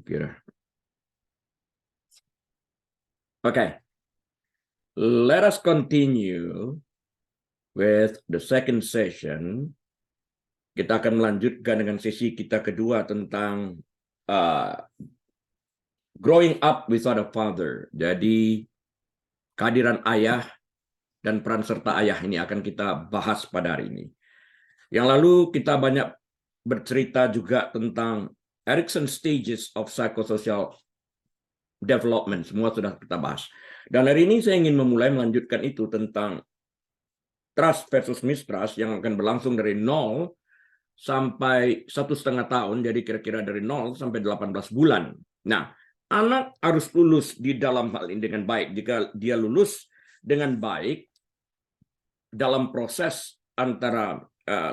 kira. Okay, let us continue with the second session. Kita akan melanjutkan dengan sesi kita kedua tentang growing up without a father. Jadi kehadiran ayah dan peran serta ayah ini akan kita bahas pada hari ini. Yang lalu kita banyak bercerita juga tentang Erikson stages of psychosocial development. Semua sudah kita bahas. Dan hari ini saya ingin memulai melanjutkan itu tentang trust versus mistrust yang akan berlangsung dari 0 sampai 1,5 tahun, jadi kira-kira dari 0 sampai 18 bulan. Nah, anak harus lulus di dalam hal ini dengan baik. Jika dia lulus dengan baik dalam proses antara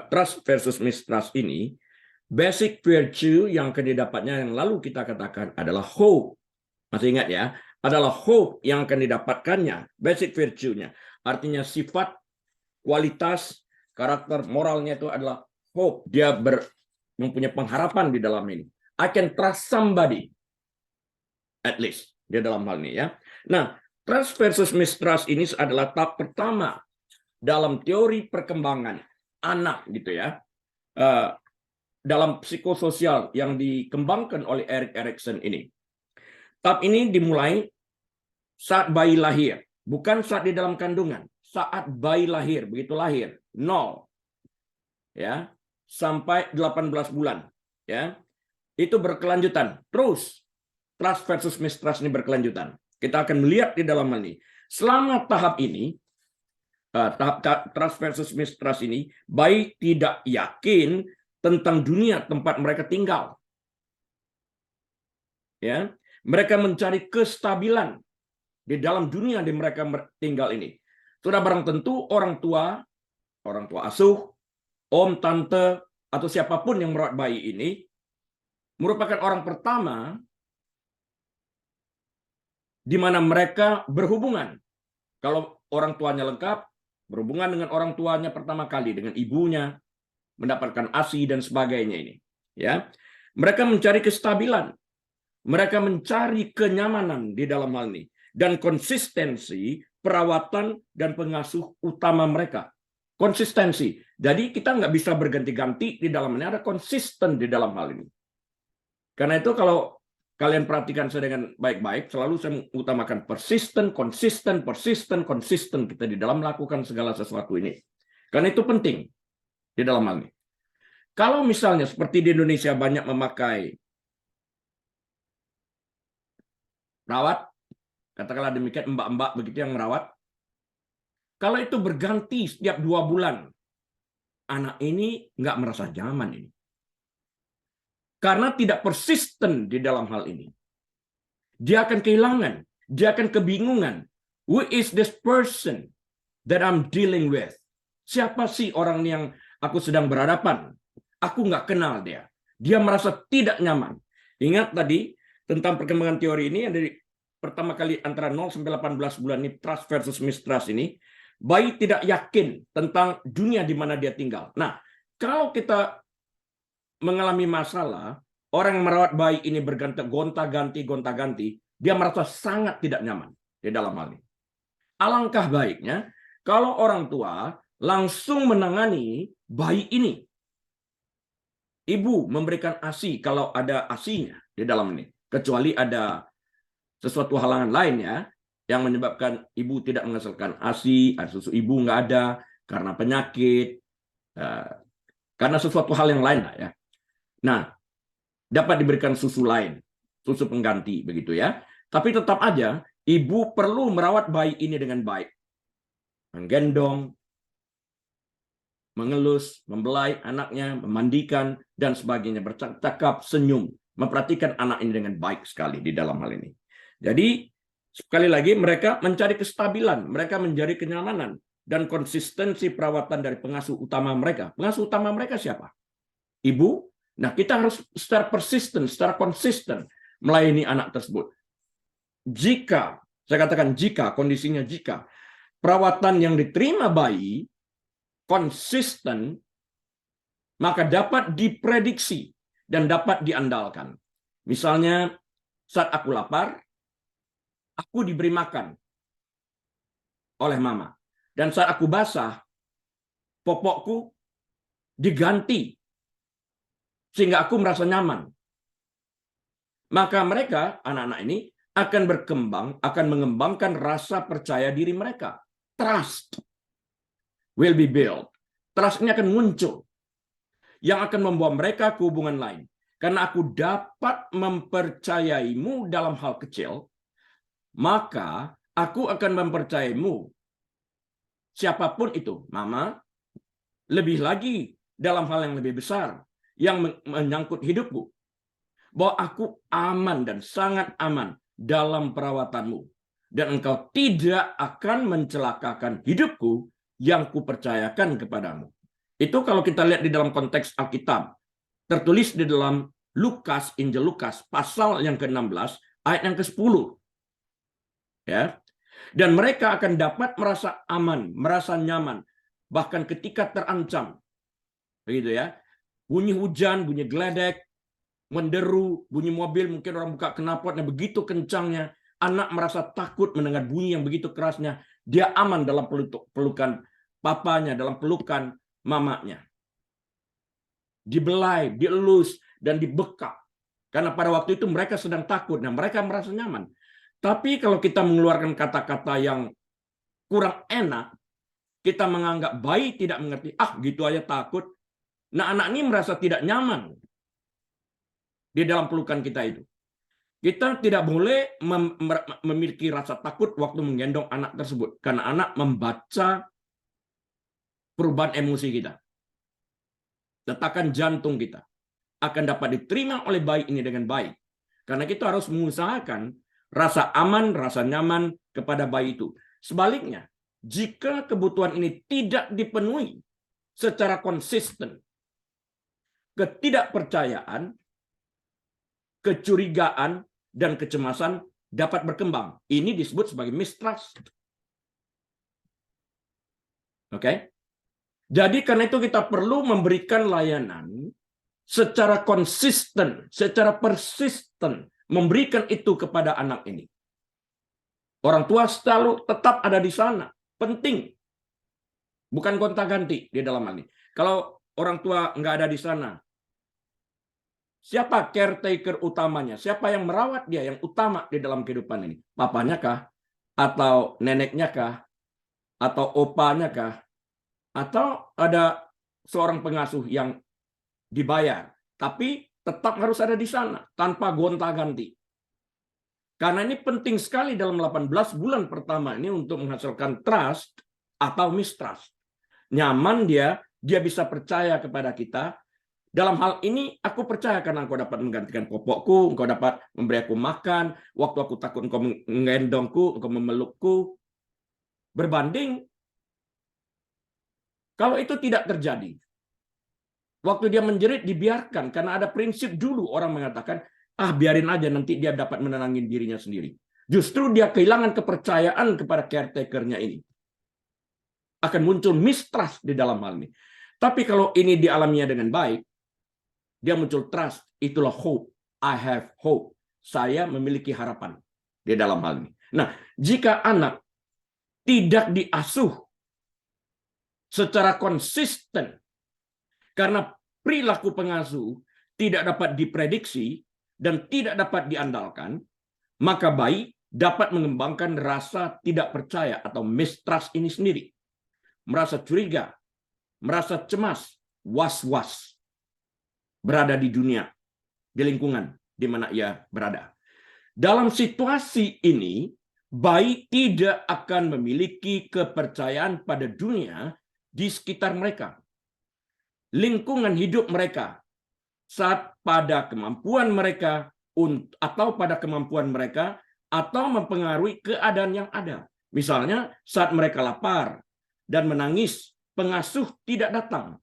trust versus mistrust ini, basic virtue yang akan didapatnya yang lalu kita katakan adalah hope. Masih ingat ya? Adalah hope yang akan didapatkannya, basic virtue-nya. Artinya sifat, kualitas, karakter, moralnya itu adalah hope. Dia mempunyai pengharapan di dalam ini. I can trust somebody, at least, di dalam hal ini ya. Nah, trust versus mistrust ini adalah tahap pertama dalam teori perkembangan anak gitu ya. Dalam psikososial yang dikembangkan oleh Erik Erikson ini. Tahap ini dimulai saat bayi lahir, bukan saat di dalam kandungan. Saat bayi lahir, begitu lahir, 0 ya, sampai 18 bulan ya. Itu berkelanjutan. Terus trust versus mistrust ini berkelanjutan. Kita akan melihat di dalam hal ini. Selama tahap ini, tahap trust versus mistrust ini, bayi tidak yakin tentang dunia tempat mereka tinggal. Ya, mereka mencari kestabilan di dalam dunia di mereka tinggal ini. Sudah barang tentu orang tua asuh, om, tante, atau siapapun yang merawat bayi ini merupakan orang pertama di mana mereka berhubungan. Kalau orang tuanya lengkap, berhubungan dengan orang tuanya pertama kali, dengan ibunya, mendapatkan ASI dan sebagainya ini. Ya, mereka mencari kestabilan. Mereka mencari kenyamanan di dalam hal ini. Dan konsistensi perawatan dan pengasuh utama mereka. Konsistensi. Jadi kita nggak bisa berganti-ganti di dalam ini. Ada konsisten di dalam hal ini. Karena itu kalau kalian perhatikan saya dengan baik-baik, selalu saya mengutamakan persisten, konsisten kita di dalam melakukan segala sesuatu ini. Karena itu penting di dalam hal ini. Kalau misalnya seperti di Indonesia banyak memakai perawat, katakanlah demikian, mbak-mbak begitu yang merawat. Kalau itu berganti setiap 2 bulan, anak ini nggak merasa nyaman ini. Karena tidak persisten di dalam hal ini. Dia akan kehilangan, dia akan kebingungan. Who is this person that I'm dealing with? Siapa sih orang yang aku sedang berhadapan? Aku nggak kenal dia. Dia merasa tidak nyaman. Ingat tadi, tentang perkembangan teori ini yang dari pertama kali antara 0 sampai 18 bulan ini, trust versus mistrust ini, bayi tidak yakin tentang dunia di mana dia tinggal. Nah, kalau kita mengalami masalah, orang yang merawat bayi ini gonta-ganti, dia merasa sangat tidak nyaman di dalam hal ini. Alangkah baiknya kalau orang tua langsung menangani bayi ini. Ibu memberikan ASI kalau ada ASI-nya di dalam ini. Kecuali ada sesuatu halangan lainnya yang menyebabkan ibu tidak menghasilkan ASI, susu ibu nggak ada karena penyakit, karena sesuatu hal yang lain lah ya. Nah, dapat diberikan susu lain, susu pengganti begitu ya. Tapi tetap aja ibu perlu merawat bayi ini dengan baik, menggendong, mengelus, membelai anaknya, memandikan dan sebagainya, bercakap, senyum, memperhatikan anak ini dengan baik sekali di dalam hal ini. Jadi, sekali lagi mereka mencari kestabilan, mereka mencari kenyamanan, dan konsistensi perawatan dari pengasuh utama mereka. Pengasuh utama mereka siapa? Ibu. Nah, kita harus secara persisten, secara konsisten melayani anak tersebut. Jika, saya katakan jika, kondisinya jika, perawatan yang diterima bayi konsisten, maka dapat diprediksi dan dapat diandalkan. Misalnya, Saat aku lapar, aku diberi makan oleh mama. Dan saat aku basah, popokku diganti sehingga aku merasa nyaman. Maka mereka, anak-anak ini, akan berkembang, akan mengembangkan rasa percaya diri mereka. Trust will be built. Trust ini akan muncul, yang akan membawa mereka ke hubungan lain. Karena aku dapat mempercayaimu dalam hal kecil, maka aku akan mempercayaimu, siapapun itu, mama, lebih lagi dalam hal yang lebih besar, yang menyangkut hidupku. Bahwa aku aman dan sangat aman dalam perawatanmu. Dan engkau tidak akan mencelakakan hidupku yang kupercayakan kepadamu. Itu kalau kita lihat di dalam konteks Alkitab. Tertulis di dalam Lukas, Injil Lukas, pasal yang ke-16, ayat yang ke-10. Ya. Dan mereka akan dapat merasa aman, merasa nyaman, bahkan ketika terancam. Begitu ya. Bunyi hujan, bunyi geledek, menderu, bunyi mobil, mungkin orang buka knalpotnya begitu kencangnya, anak merasa takut mendengar bunyi yang begitu kerasnya, dia aman dalam pelukan papanya, dalam pelukan mamanya. Dibelai, dielus, dan dibekap. Karena pada waktu itu mereka sedang takut, dan mereka merasa nyaman. Tapi kalau kita mengeluarkan kata-kata yang kurang enak, kita menganggap bayi tidak mengerti, gitu aja takut. Nah, anak ini merasa tidak nyaman di dalam pelukan kita itu. Kita tidak boleh memiliki rasa takut waktu menggendong anak tersebut. Karena anak membaca perubahan emosi kita. Detakan jantung kita akan dapat diterima oleh bayi ini dengan baik. Karena kita harus mengusahakan rasa aman, rasa nyaman kepada bayi itu. Sebaliknya, jika kebutuhan ini tidak dipenuhi secara konsisten, ketidakpercayaan, kecurigaan, dan kecemasan dapat berkembang. Ini disebut sebagai mistrust. Oke? Jadi karena itu kita perlu memberikan layanan secara konsisten, secara persisten, memberikan itu kepada anak ini. Orang tua selalu tetap ada di sana. Penting. Bukan gonta-ganti di dalam hal ini. Kalau orang tua nggak ada di sana, siapa caretaker utamanya? Siapa yang merawat dia yang utama di dalam kehidupan ini? Papanya kah? Atau neneknya kah? Atau opanya kah? Atau ada seorang pengasuh yang dibayar, tapi tetap harus ada di sana tanpa gonta-ganti. Karena ini penting sekali dalam 18 bulan pertama ini untuk menghasilkan trust atau mistrust. Nyaman dia bisa percaya kepada kita. Dalam hal ini, aku percaya karena engkau dapat menggantikan popokku, engkau dapat memberi aku makan, waktu aku takut engkau menggendongku, engkau memelukku. Berbanding, kalau itu tidak terjadi, waktu dia menjerit dibiarkan, karena ada prinsip dulu orang mengatakan, biarin aja nanti dia dapat menenangin dirinya sendiri. Justru dia kehilangan kepercayaan kepada caretaker-nya ini. Akan muncul mistrust di dalam hal ini. Tapi kalau ini dialaminya dengan baik, dia muncul trust, itulah hope. I have hope. Saya memiliki harapan di dalam hal ini. Nah, jika anak tidak diasuh secara konsisten, karena perilaku pengasuh tidak dapat diprediksi dan tidak dapat diandalkan, maka bayi dapat mengembangkan rasa tidak percaya atau mistrust ini sendiri. Merasa curiga, merasa cemas, was-was. Berada di dunia, di lingkungan di mana ia berada. Dalam situasi ini, bayi tidak akan memiliki kepercayaan pada dunia di sekitar mereka. Lingkungan hidup mereka, saat pada kemampuan mereka, atau pada kemampuan mereka, atau mempengaruhi keadaan yang ada. Misalnya, saat mereka lapar dan menangis, pengasuh tidak datang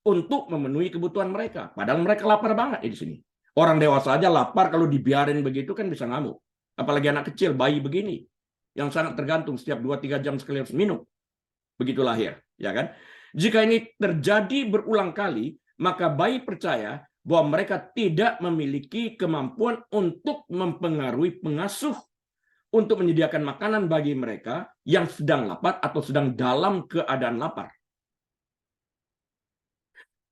untuk memenuhi kebutuhan mereka. Padahal mereka lapar banget di sini. Orang dewasa aja lapar, kalau dibiarin begitu kan bisa ngamuk. Apalagi anak kecil, bayi begini, yang sangat tergantung setiap 2-3 jam sekali harus minum. Begitu lahir, ya kan? Jika ini terjadi berulang kali, maka bayi percaya bahwa mereka tidak memiliki kemampuan untuk mempengaruhi pengasuh untuk menyediakan makanan bagi mereka yang sedang lapar atau sedang dalam keadaan lapar.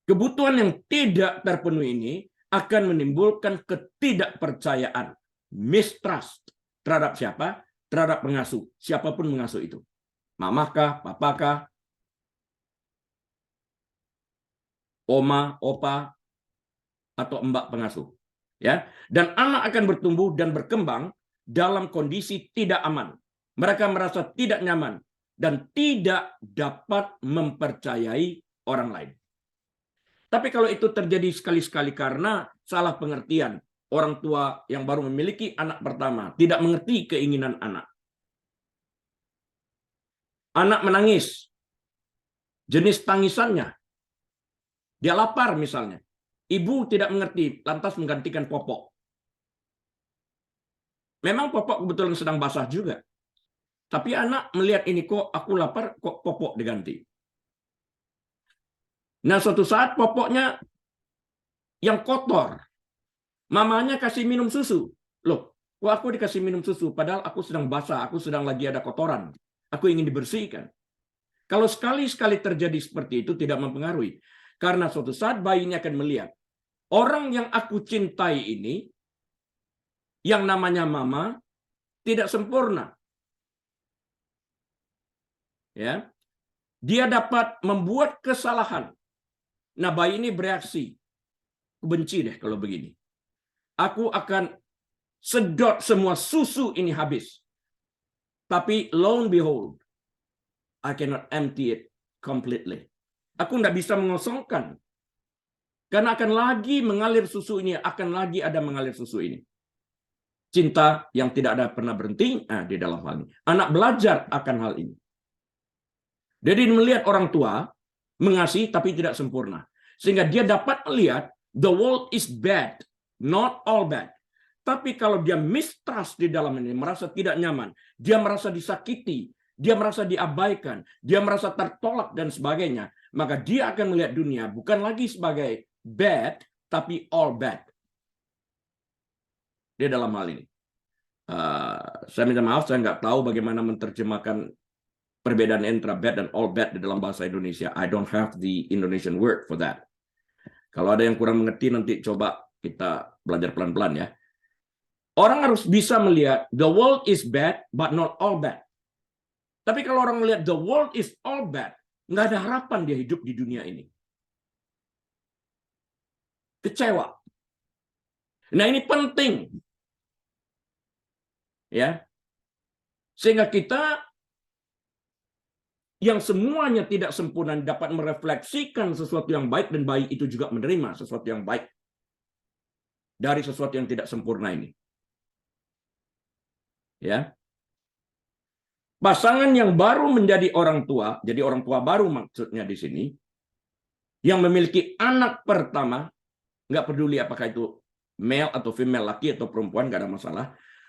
Kebutuhan yang tidak terpenuhi ini akan menimbulkan ketidakpercayaan, mistrust terhadap siapa? Terhadap pengasuh, siapapun pengasuh itu. Mamakah, papakah, oma, opa, atau mbak pengasuh. Ya, dan anak akan bertumbuh dan berkembang dalam kondisi tidak aman. Mereka merasa tidak nyaman dan tidak dapat mempercayai orang lain. Tapi kalau itu terjadi sekali-sekali karena salah pengertian, orang tua yang baru memiliki anak pertama tidak mengerti keinginan anak. Anak menangis, jenis tangisannya, dia lapar misalnya. Ibu tidak mengerti, lantas menggantikan popok. Memang popok kebetulan sedang basah juga. Tapi anak melihat ini, kok aku lapar, kok popok diganti. Nah, suatu saat popoknya yang kotor. Mamanya kasih minum susu. Loh, kok aku dikasih minum susu? Padahal aku sedang basah, aku sedang lagi ada kotoran. Aku ingin dibersihkan. Kalau sekali-sekali terjadi seperti itu tidak mempengaruhi. Karena suatu saat bayi ini akan melihat, orang yang aku cintai ini, yang namanya mama, tidak sempurna. Ya, dia dapat membuat kesalahan. Nah, bayi ini bereaksi, aku benci deh kalau begini. Aku akan sedot semua susu ini habis. Tapi lo and behold, I cannot empty it completely. Aku tidak bisa mengosongkan. Karena akan lagi mengalir susu ini, akan lagi ada mengalir susu ini. Cinta yang tidak ada pernah berhenti di dalam hal ini. Anak belajar akan hal ini. Jadi melihat orang tua mengasihi tapi tidak sempurna. Sehingga dia dapat melihat the world is bad, not all bad. Tapi kalau dia mistrust di dalam ini, merasa tidak nyaman, dia merasa disakiti, dia merasa diabaikan, dia merasa tertolak dan sebagainya, maka dia akan melihat dunia bukan lagi sebagai bad, tapi all bad. Di dalam hal ini. Saya minta maaf, saya nggak tahu bagaimana menerjemahkan perbedaan antara bad dan all bad di dalam bahasa Indonesia. I don't have the Indonesian word for that. Kalau ada yang kurang mengerti, nanti coba kita belajar pelan-pelan ya. Orang harus bisa melihat the world is bad, but not all bad. Tapi kalau orang melihat the world is all bad, nggak ada harapan dia hidup di dunia ini. Kecewa. Nah, ini penting. Ya. Sehingga kita yang semuanya tidak sempurna dapat merefleksikan sesuatu yang baik, dan baik itu juga menerima sesuatu yang baik dari sesuatu yang tidak sempurna ini. Ya. Pasangan yang baru menjadi orang tua, jadi orang tua baru maksudnya di sini, yang memiliki anak pertama, nggak peduli apakah itu male atau female, laki atau perempuan, nggak ada masalah,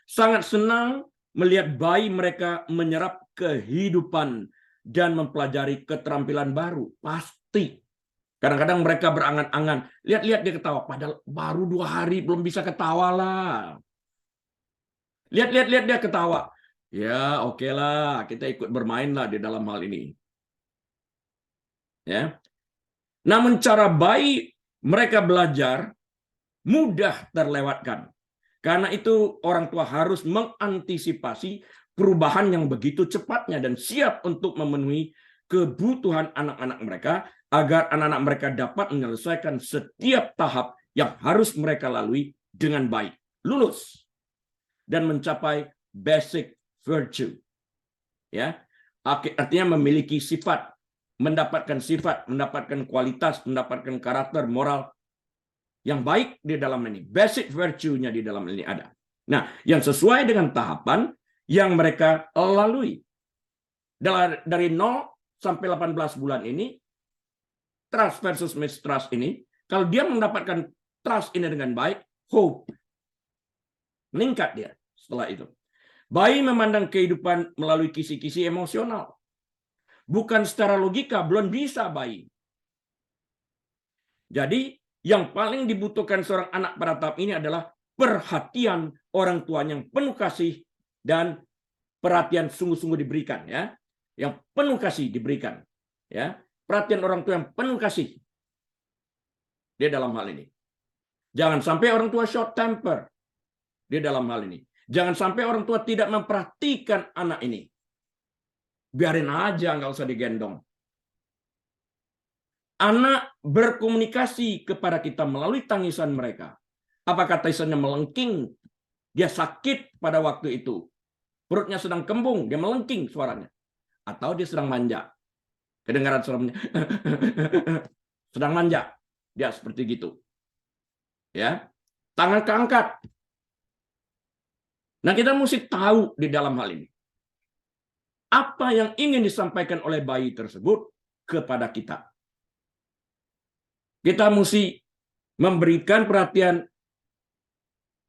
sangat senang melihat bayi mereka menyerap kehidupan dan mempelajari keterampilan baru. Pasti. Kadang-kadang mereka berangan-angan. Lihat-lihat dia ketawa. Padahal baru 2 hari belum bisa ketawa lah. Lihat-lihat dia ketawa. Ya, oke lah. Kita ikut bermain lah di dalam hal ini. Ya. Namun cara bayi mereka belajar mudah terlewatkan. Karena itu orang tua harus mengantisipasi perubahan yang begitu cepatnya dan siap untuk memenuhi kebutuhan anak-anak mereka agar anak-anak mereka dapat menyelesaikan setiap tahap yang harus mereka lalui dengan baik, lulus dan mencapai basic virtue. Ya, artinya memiliki sifat, mendapatkan kualitas, mendapatkan karakter moral yang baik di dalam ini. Basic virtue-nya di dalam ini ada. Nah, yang sesuai dengan tahapan yang mereka lalui. Dari 0 sampai 18 bulan ini, trust versus mistrust ini, kalau dia mendapatkan trust ini dengan baik, hope. Meningkat dia setelah itu. Bayi memandang kehidupan melalui kisi-kisi emosional. Bukan secara logika, belum bisa bayi. Jadi, Yang paling dibutuhkan seorang anak pada tahap ini adalah perhatian orang tua yang penuh kasih dan perhatian sungguh-sungguh diberikan, ya. Yang penuh kasih diberikan, ya. Perhatian orang tua yang penuh kasih. Dia dalam hal ini. Jangan sampai orang tua short temper. Dia dalam hal ini. Jangan sampai orang tua tidak memperhatikan anak ini. Biarin aja, nggak usah digendong. Anak berkomunikasi kepada kita melalui tangisan mereka. Apakah tangisannya melengking? Dia sakit pada waktu itu. Perutnya sedang kembung, dia melengking suaranya. Atau dia sedang manja. Kedengaran suaranya. Sedang manja. Dia seperti gitu. Ya. Tangan keangkat. Nah, kita mesti tahu di dalam hal ini. Apa yang ingin disampaikan oleh bayi tersebut kepada kita. Kita mesti memberikan perhatian,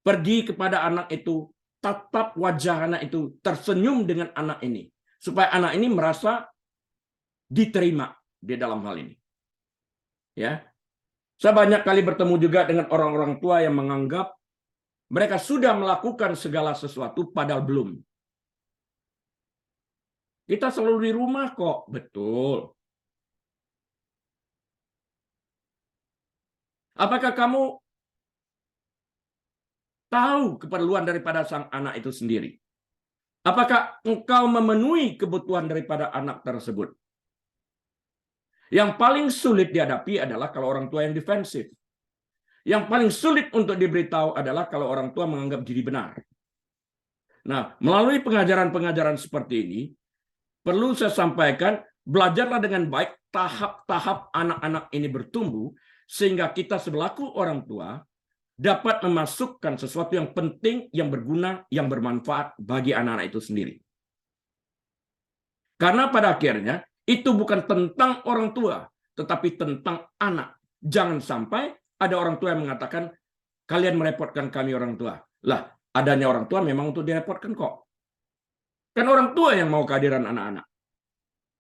pergi kepada anak itu, tatap wajah anak itu, tersenyum dengan anak ini. Supaya anak ini merasa diterima di dalam hal ini. Ya, saya banyak kali bertemu juga dengan orang-orang tua yang menganggap mereka sudah melakukan segala sesuatu padahal belum. Kita selalu di rumah kok, betul. Apakah kamu tahu keperluan daripada sang anak itu sendiri? Apakah engkau memenuhi kebutuhan daripada anak tersebut? Yang paling sulit dihadapi adalah kalau orang tua yang defensif. Yang paling sulit untuk diberitahu adalah kalau orang tua menganggap diri benar. Nah, melalui pengajaran-pengajaran seperti ini, perlu saya sampaikan, belajarlah dengan baik tahap-tahap anak-anak ini bertumbuh, sehingga kita selaku orang tua dapat memasukkan sesuatu yang penting, yang berguna, yang bermanfaat bagi anak-anak itu sendiri. Karena pada akhirnya, itu bukan tentang orang tua, tetapi tentang anak. Jangan sampai ada orang tua yang mengatakan, kalian merepotkan kami orang tua. Lah, adanya orang tua memang untuk direpotkan kok. Kan orang tua yang mau kehadiran anak-anak.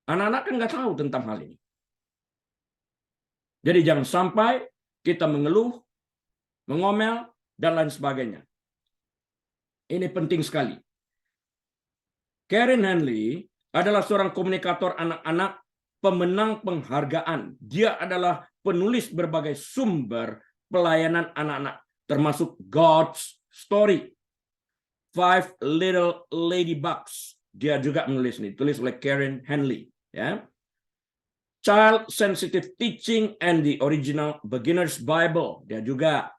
Anak-anak kan nggak tahu tentang hal ini. Jadi jangan sampai kita mengeluh, mengomel, dan lain sebagainya. Ini penting sekali. Karen Henley adalah seorang komunikator anak-anak, pemenang penghargaan. Dia adalah penulis berbagai sumber pelayanan anak-anak, termasuk God's Story, Five Little Ladybugs. Dia juga menulis ini, tulis oleh Karen Henley. Ya. Child Sensitive Teaching and the Original Beginner's Bible. Dia juga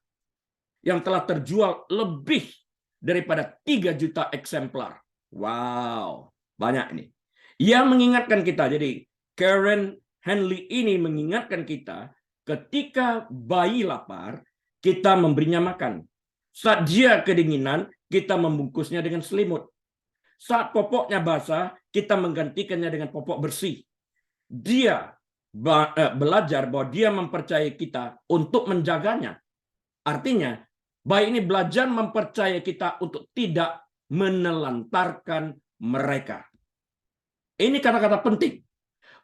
yang telah terjual lebih daripada 3 juta eksemplar. Wow, banyak ini. Ia mengingatkan kita, jadi Karen Henley ini mengingatkan kita, ketika bayi lapar, kita memberinya makan. Saat dia kedinginan, kita membungkusnya dengan selimut. Saat popoknya basah, kita menggantikannya dengan popok bersih. Dia belajar bahwa dia mempercayai kita untuk menjaganya. Artinya, bayi ini belajar mempercayai kita untuk tidak menelantarkan mereka. Ini kata-kata penting.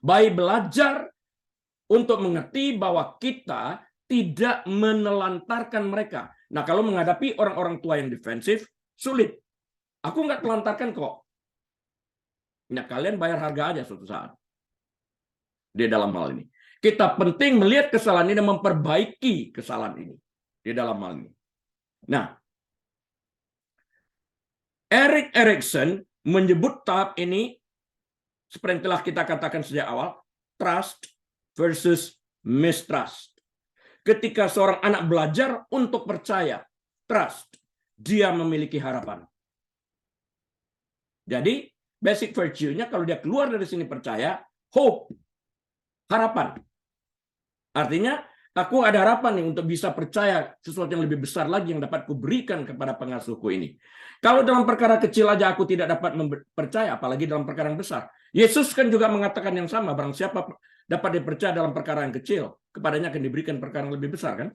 Bayi belajar untuk mengerti bahwa kita tidak menelantarkan mereka. Nah, kalau menghadapi orang-orang tua yang defensif, sulit. Aku nggak telantarkan kok. Nah, kalian bayar harga aja suatu saat. Di dalam hal ini. Kita penting melihat kesalahan ini dan memperbaiki kesalahan ini. Di dalam hal ini. Nah, Erik Erikson menyebut tahap ini, seperti yang telah kita katakan sejak awal, trust versus mistrust. Ketika seorang anak belajar untuk percaya, trust, dia memiliki harapan. Jadi, basic virtue-nya kalau dia keluar dari sini percaya, hope, harapan. Artinya, aku ada harapan nih untuk bisa percaya sesuatu yang lebih besar lagi yang dapat kuberikan kepada pengasuhku ini. Kalau dalam perkara kecil aja aku tidak dapat percaya, apalagi dalam perkara yang besar. Yesus kan juga mengatakan yang sama, barang siapa dapat dipercaya dalam perkara yang kecil, kepadanya akan diberikan perkara yang lebih besar, kan?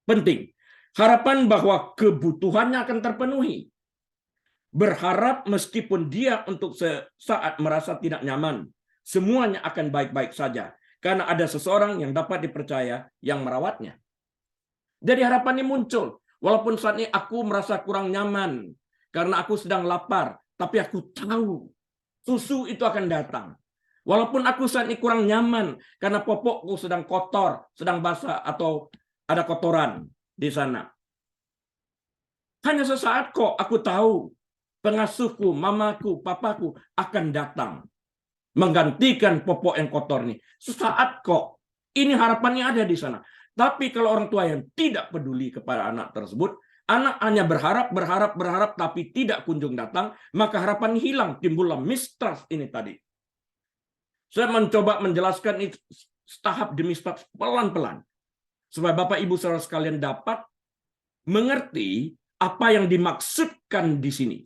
Penting. Harapan bahwa kebutuhannya akan terpenuhi. Berharap meskipun dia untuk sesaat merasa tidak nyaman, semuanya akan baik-baik saja. karena ada seseorang yang dapat dipercaya yang merawatnya. Jadi harapan ini muncul. Walaupun saat ini aku merasa kurang nyaman karena aku sedang lapar, tapi aku tahu susu itu akan datang. Walaupun aku saat ini kurang nyaman karena popokku sedang kotor, sedang basah, atau ada kotoran di sana. Hanya sesaat kok aku tahu pengasuhku, mamaku, papaku akan datang menggantikan popok yang kotor ini. Sesaat kok. Ini harapannya ada di sana. Tapi kalau orang tua yang tidak peduli kepada anak tersebut, anak hanya berharap, tapi tidak kunjung datang, maka harapan hilang, timbullah mistrust ini tadi. Saya mencoba menjelaskan itu tahap demi tahap, pelan-pelan. Supaya Bapak Ibu saudara sekalian dapat mengerti apa yang dimaksudkan di sini.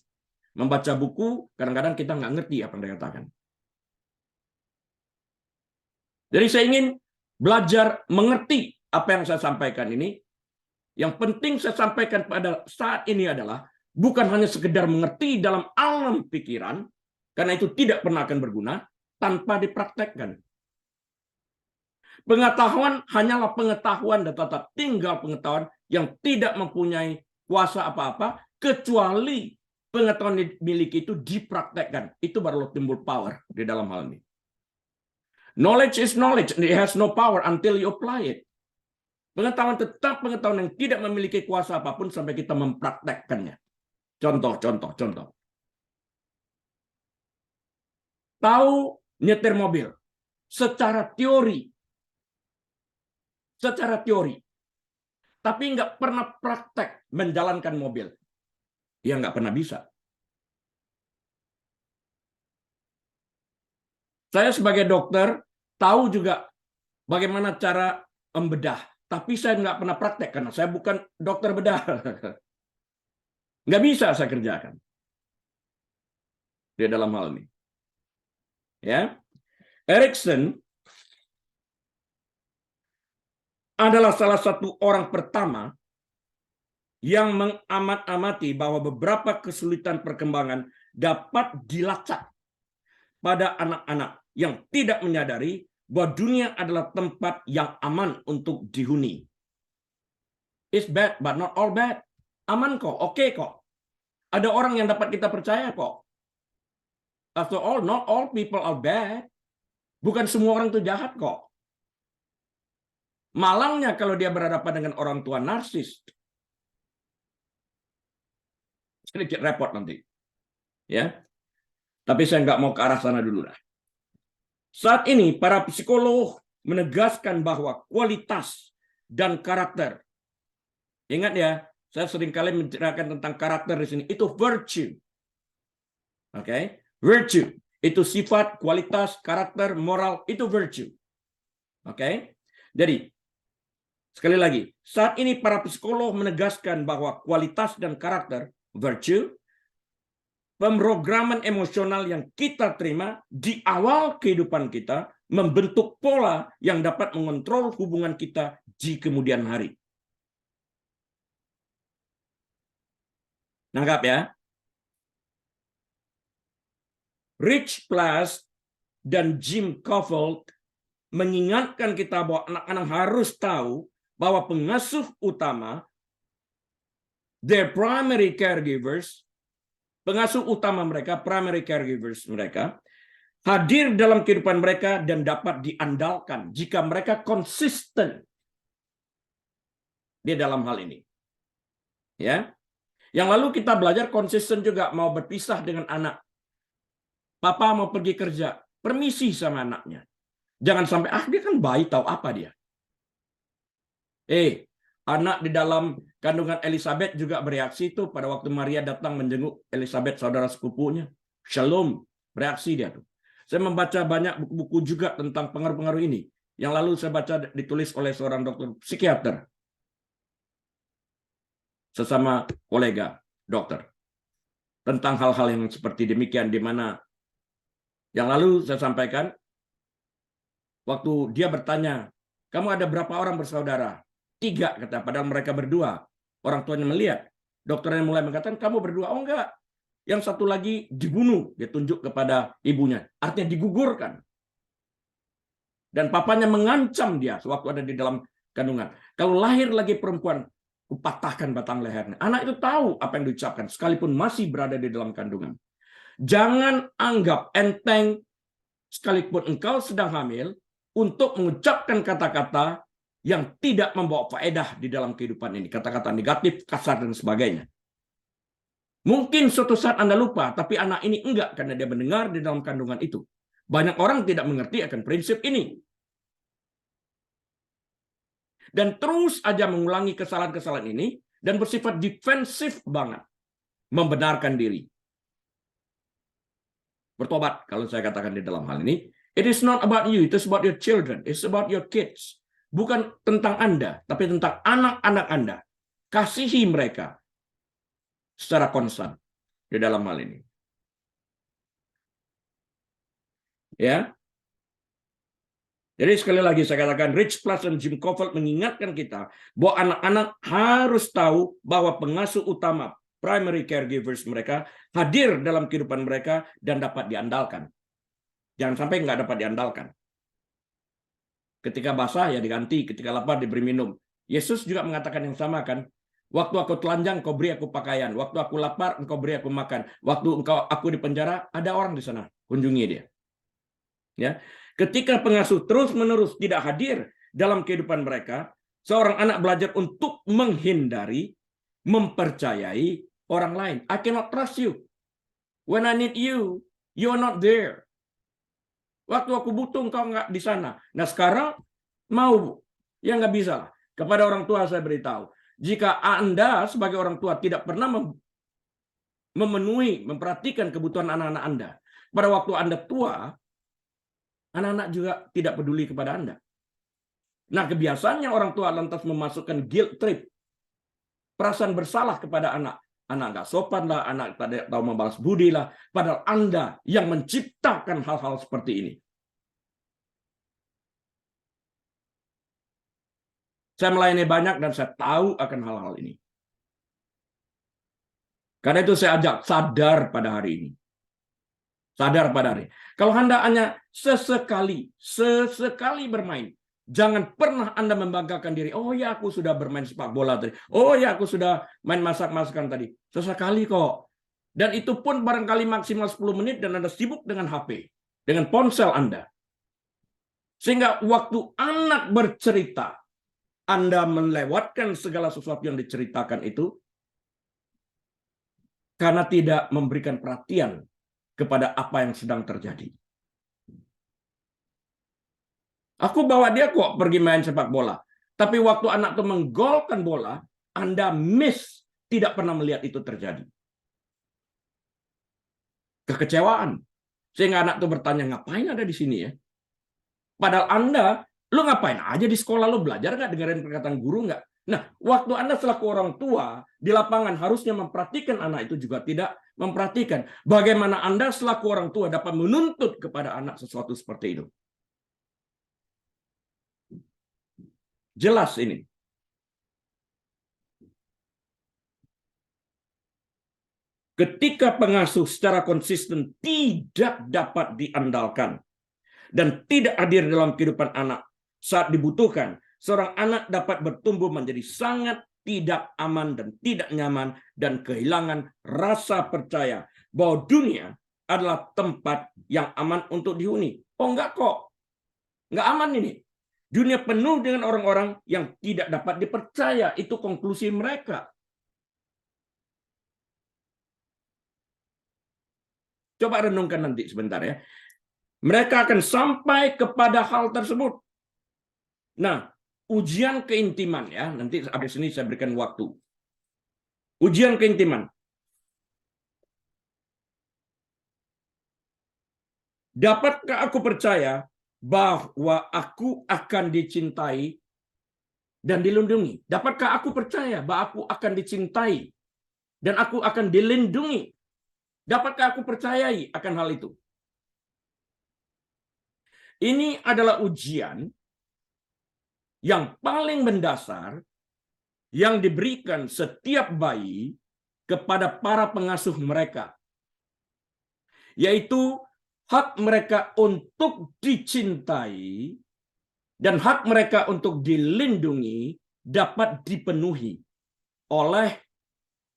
Membaca buku, kadang-kadang kita nggak ngerti apa yang dikatakan. Jadi saya ingin belajar mengerti apa yang saya sampaikan ini. Yang penting saya sampaikan pada saat ini adalah bukan hanya sekedar mengerti dalam alam pikiran, karena itu tidak pernah akan berguna tanpa dipraktekkan. Pengetahuan hanyalah pengetahuan dan tata tinggal pengetahuan yang tidak mempunyai kuasa apa-apa, kecuali pengetahuan yang dimiliki itu dipraktekkan. Itu baru timbul power di dalam hal ini. Knowledge is knowledge, and it has no power until you apply it. Pengetahuan tetap pengetahuan yang tidak memiliki kuasa apapun sampai kita mempraktekkannya. Contoh. Tahu nyetir mobil secara teori, tapi nggak pernah praktek menjalankan mobil, ya nggak pernah bisa. Saya sebagai dokter tahu juga bagaimana cara membedah, tapi saya nggak pernah praktek karena saya bukan dokter bedah. Nggak bisa saya kerjakan di dalam hal ini. Ya, Erikson adalah salah satu orang pertama yang mengamat-amati bahwa beberapa kesulitan perkembangan dapat dilacak pada anak-anak yang tidak menyadari bahwa dunia adalah tempat yang aman untuk dihuni. It's bad, but not all bad. Aman kok, oke kok. Ada orang yang dapat kita percaya kok. After all, not all people are bad. Bukan semua orang itu jahat kok. Malangnya kalau dia berhadapan dengan orang tua narsis. Sedikit repot nanti. Ya. Tapi saya nggak mau ke arah sana dulu lah. Saat ini para psikolog menegaskan bahwa kualitas dan karakter. Ingat ya, saya seringkali menceritakan tentang karakter di sini. Itu virtue. Oke? Virtue. Itu sifat, kualitas, karakter, moral. Itu virtue. Oke? Jadi, sekali lagi, saat ini para psikolog menegaskan bahwa kualitas dan karakter, virtue, pemrograman emosional yang kita terima di awal kehidupan kita membentuk pola yang dapat mengontrol hubungan kita di kemudian hari. Nangkap ya? Rich Plus dan Jim Cavill mengingatkan kita bahwa anak-anak harus tahu bahwa pengasuh utama, their primary caregivers, pengasuh utama mereka, primary caregivers mereka, hadir dalam kehidupan mereka dan dapat diandalkan jika mereka konsisten di dalam hal ini. Ya. Yang lalu kita belajar konsisten juga mau berpisah dengan anak. Papa mau pergi kerja, permisi sama anaknya. Jangan sampai, dia kan bayi, tahu apa dia. Anak di dalam kandungan Elizabeth juga bereaksi itu pada waktu Maria datang menjenguk Elizabeth, saudara sepupunya. Shalom, bereaksi dia tuh. Saya membaca banyak buku-buku juga tentang pengaruh-pengaruh ini. Yang lalu saya baca ditulis oleh seorang dokter psikiater. Sesama kolega dokter. Tentang hal-hal yang seperti demikian, di mana yang lalu saya sampaikan, waktu dia bertanya, kamu ada berapa orang bersaudara? 3, kata, padahal mereka berdua. Orang tuanya melihat. Dokternya mulai mengatakan, kamu berdua. Oh enggak. Yang satu lagi dibunuh. Dia tunjuk kepada ibunya. Artinya digugurkan. Dan papanya mengancam dia sewaktu ada di dalam kandungan. Kalau lahir lagi perempuan, kupatahkan batang lehernya. Anak itu tahu apa yang diucapkan, sekalipun masih berada di dalam kandungan. Jangan anggap enteng, sekalipun engkau sedang hamil, untuk mengucapkan kata-kata yang tidak membawa faedah di dalam kehidupan ini. Kata-kata negatif, kasar, dan sebagainya. Mungkin suatu saat Anda lupa, tapi anak ini enggak, karena dia mendengar di dalam kandungan itu. Banyak orang tidak mengerti akan prinsip ini. Dan terus aja mengulangi kesalahan-kesalahan ini, dan bersifat defensif banget. Membenarkan diri. Bertobat, kalau saya katakan di dalam hal ini. It is not about you, it is about your children. It's about your kids. Bukan tentang Anda, tapi tentang anak-anak Anda. Kasihi mereka secara konstan di dalam hal ini. Ya. Jadi sekali lagi saya katakan, Rich Plus dan Jim Cofield mengingatkan kita bahwa anak-anak harus tahu bahwa pengasuh utama, primary caregivers mereka, hadir dalam kehidupan mereka dan dapat diandalkan. Jangan sampai nggak dapat diandalkan. Ketika basah ya diganti, ketika lapar diberi minum. Yesus juga mengatakan yang sama kan. Waktu aku telanjang, kau beri aku pakaian. Waktu aku lapar, engkau beri aku makan. Waktu aku di penjara, ada orang di sana. Kunjungi dia. Ya, ketika pengasuh terus-menerus tidak hadir dalam kehidupan mereka, seorang anak belajar untuk menghindari, mempercayai orang lain. I cannot trust you. When I need you, you are not there. Waktu aku butuh, engkau nggak di sana. Nah sekarang mau, ya nggak bisa lah. Kepada orang tua saya beritahu, jika Anda sebagai orang tua tidak pernah memenuhi, memperhatikan kebutuhan anak-anak Anda, pada waktu Anda tua, anak-anak juga tidak peduli kepada Anda. Nah, kebiasaannya orang tua lantas memasukkan guilt trip. Perasaan bersalah kepada anak. Anak nggak sopan lah, anak tidak tahu membalas budi lah. Padahal Anda yang menciptakan hal-hal seperti ini. Saya melayani banyak dan saya tahu akan hal-hal ini. Karena itu saya ajak sadar pada hari ini. Sadar pada hari. Kalau Anda hanya sesekali bermain, jangan pernah Anda membanggakan diri. Oh ya, aku sudah bermain sepak bola tadi. Oh ya, aku sudah main masak-masakan tadi. Sesekali kok. Dan itu pun barangkali maksimal 10 menit dan Anda sibuk dengan HP, dengan ponsel Anda. Sehingga waktu anak bercerita, Anda melewatkan segala sesuatu yang diceritakan itu karena tidak memberikan perhatian kepada apa yang sedang terjadi. Aku bawa dia kok pergi main sepak bola. Tapi waktu anak itu menggolkan bola, Anda miss, tidak pernah melihat itu terjadi. Kekecewaan. Sehingga anak itu bertanya, ngapain ada di sini ya? Padahal Anda, lu ngapain aja di sekolah, lu belajar nggak, dengerin perkataan guru nggak? Nah, waktu Anda selaku orang tua, di lapangan harusnya memperhatikan anak itu juga tidak memperhatikan. Bagaimana Anda selaku orang tua dapat menuntut kepada anak sesuatu seperti itu. Jelas ini. Ketika pengasuh secara konsisten tidak dapat diandalkan dan tidak hadir dalam kehidupan anak saat dibutuhkan, seorang anak dapat bertumbuh menjadi sangat tidak aman dan tidak nyaman dan kehilangan rasa percaya bahwa dunia adalah tempat yang aman untuk dihuni. Oh enggak kok. Enggak aman ini. Dunia penuh dengan orang-orang yang tidak dapat dipercaya. Itu konklusi mereka. Coba renungkan nanti sebentar ya. Mereka akan sampai kepada hal tersebut. Nah, ujian keintiman ya. Nanti habis ini saya berikan waktu. Ujian keintiman. Dapatkah aku percaya bahwa aku akan dicintai dan dilindungi? Dapatkah aku percaya bahwa aku akan dicintai dan aku akan dilindungi? Dapatkah aku percayai akan hal itu? Ini adalah ujian yang paling mendasar yang diberikan setiap bayi kepada para pengasuh mereka, yaitu hak mereka untuk dicintai dan hak mereka untuk dilindungi dapat dipenuhi oleh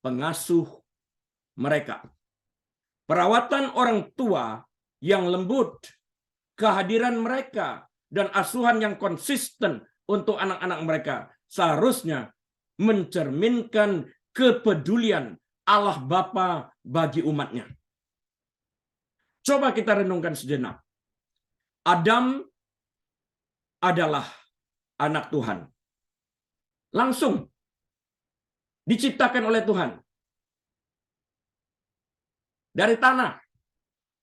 pengasuh mereka. Perawatan orang tua yang lembut, kehadiran mereka, dan asuhan yang konsisten untuk anak-anak mereka seharusnya mencerminkan kepedulian Allah Bapa bagi umatnya. Coba kita renungkan sejenak. Adam adalah anak Tuhan. Langsung diciptakan oleh Tuhan. Dari tanah.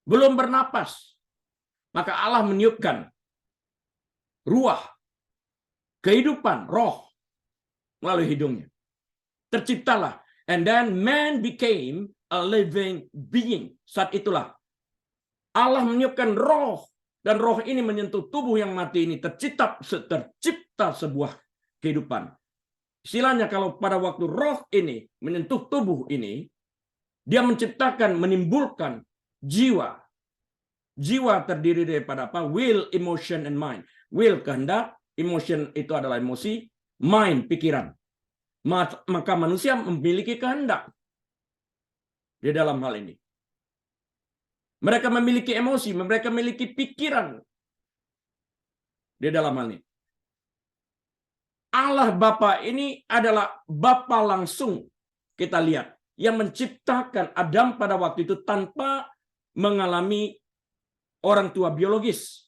Belum bernapas. Maka Allah meniupkan ruah, kehidupan, roh melalui hidungnya. Terciptalah. And then man became a living being. Saat itulah Allah meniupkan roh. Dan roh ini menyentuh tubuh yang mati ini. Tercipta sebuah kehidupan. Istilahnya kalau pada waktu roh ini menyentuh tubuh ini, dia menciptakan, menimbulkan jiwa. Jiwa terdiri daripada apa? Will, emotion, and mind. Will, kehendak. Emotion itu adalah emosi. Mind, pikiran. Maka manusia memiliki kehendak di dalam hal ini. Mereka memiliki emosi, mereka memiliki pikiran di dalam hal ini. Allah Bapa ini adalah Bapa langsung, kita lihat, yang menciptakan Adam pada waktu itu tanpa mengalami orang tua biologis.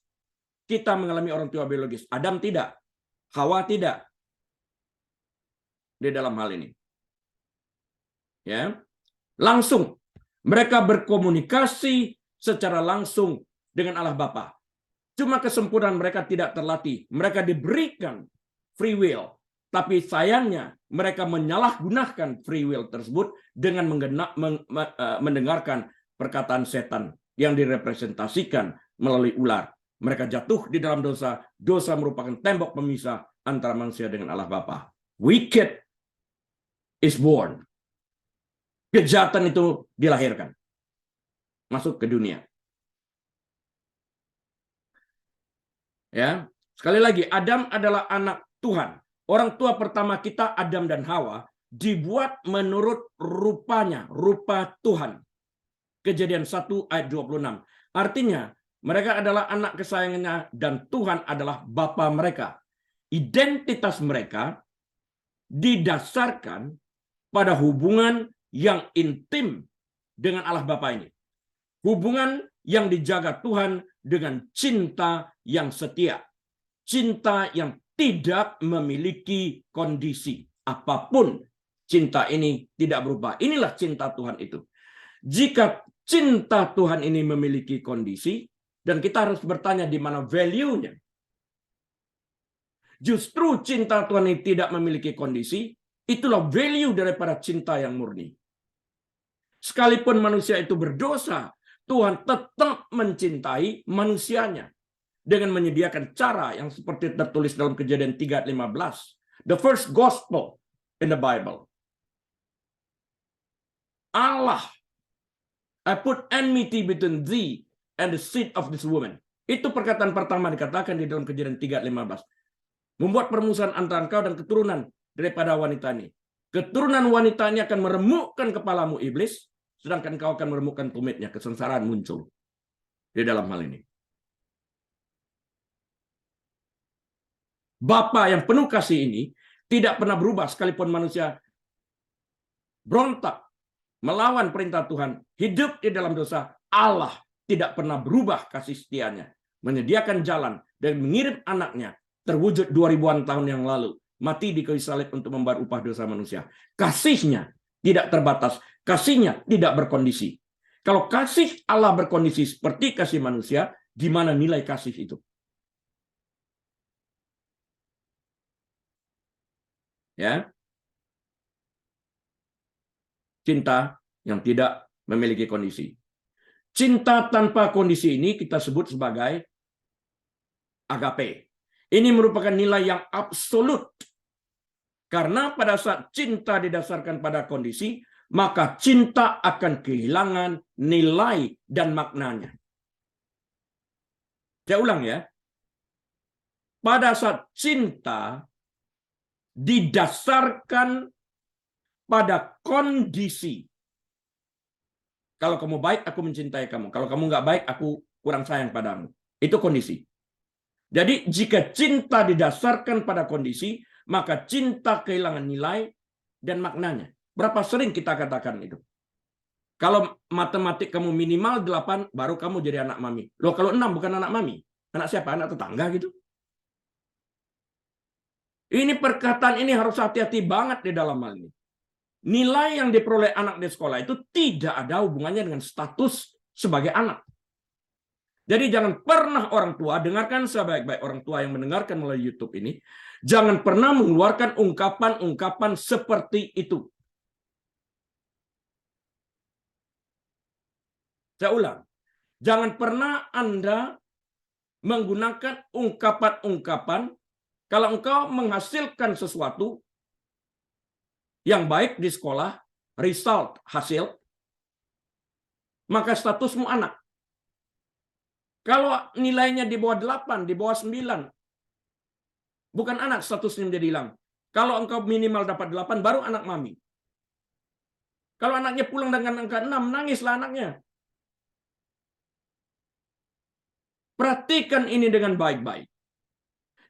Kita mengalami orang tua biologis. Adam tidak. Hawa tidak. Di dalam hal ini. Ya. Langsung. Mereka berkomunikasi secara langsung dengan Allah Bapa. Cuma kesempurnaan mereka tidak terlatih. Mereka diberikan free will. Tapi sayangnya mereka menyalahgunakan free will tersebut dengan mendengarkan perkataan setan yang direpresentasikan melalui ular. Mereka jatuh di dalam dosa. Dosa merupakan tembok pemisah antara manusia dengan Allah Bapa. Wicked is born. Kejahatan itu dilahirkan. Masuk ke dunia. Ya, sekali lagi, Adam adalah anak Tuhan. Orang tua pertama kita, Adam dan Hawa, dibuat menurut rupanya, rupa Tuhan. Kejadian 1 ayat 26. Artinya, mereka adalah anak kesayangannya dan Tuhan adalah Bapa mereka. Identitas mereka didasarkan pada hubungan yang intim dengan Allah Bapa ini. Hubungan yang dijaga Tuhan dengan cinta yang setia. Cinta yang tidak memiliki kondisi. Apapun cinta ini tidak berubah. Inilah cinta Tuhan itu. Jika cinta Tuhan ini memiliki kondisi, dan kita harus bertanya di mana value-nya. Justru cinta Tuhan ini tidak memiliki kondisi, itulah value daripada cinta yang murni. Sekalipun manusia itu berdosa, Tuhan tetap mencintai manusianya dengan menyediakan cara yang seperti tertulis dalam Kejadian 3:15. The first gospel in the Bible. Allah, I put enmity between thee and the seed of this woman. Itu perkataan pertama dikatakan di dalam Kejadian 3:15. Membuat permusuhan antara engkau dan keturunan daripada wanita ini. Keturunan wanita ini akan meremukkan kepalamu iblis, sedangkan kau akan meremukkan tumitnya. Kesengsaraan muncul di dalam hal ini. Bapa yang penuh kasih ini tidak pernah berubah sekalipun manusia berontak melawan perintah Tuhan, hidup di dalam dosa. Allah tidak pernah berubah kasih setianya, menyediakan jalan dan mengirim anaknya terwujud 2000-an tahun yang lalu, mati di kayu salib untuk membayar upah dosa manusia. Kasihnya tidak terbatas, kasihnya tidak berkondisi. Kalau kasih Allah berkondisi seperti kasih manusia, gimana nilai kasih itu? Ya, cinta yang tidak memiliki kondisi. Cinta tanpa kondisi ini kita sebut sebagai agape. Ini merupakan nilai yang absolut. Karena pada saat cinta didasarkan pada kondisi, maka cinta akan kehilangan nilai dan maknanya. Saya ulang ya. pada saat cinta didasarkan pada kondisi. Kalau kamu baik, aku mencintai kamu. Kalau kamu nggak baik, aku kurang sayang padamu. Itu kondisi. Jadi jika cinta didasarkan pada kondisi, maka cinta kehilangan nilai dan maknanya. Berapa sering kita katakan itu? Kalau matematik kamu minimal 8, baru kamu jadi anak mami. Loh, kalau 6 bukan anak mami. Anak siapa? Anak tetangga gitu. Ini perkataan ini harus hati-hati banget di dalam hal ini. Nilai yang diperoleh anak di sekolah itu tidak ada hubungannya dengan status sebagai anak. Jadi jangan pernah orang tua, dengarkan sebaik-baik orang tua yang mendengarkan melalui YouTube ini, jangan pernah mengeluarkan ungkapan-ungkapan seperti itu. Saya ulang, jangan pernah Anda menggunakan ungkapan-ungkapan kalau engkau menghasilkan sesuatu yang baik di sekolah, result, hasil, maka statusmu anak. Kalau nilainya di bawah 8, di bawah 9, bukan anak, statusnya menjadi hilang. Kalau engkau minimal dapat 8, baru anak mami. Kalau anaknya pulang dengan angka 6, nangislah anaknya. Perhatikan ini dengan baik-baik.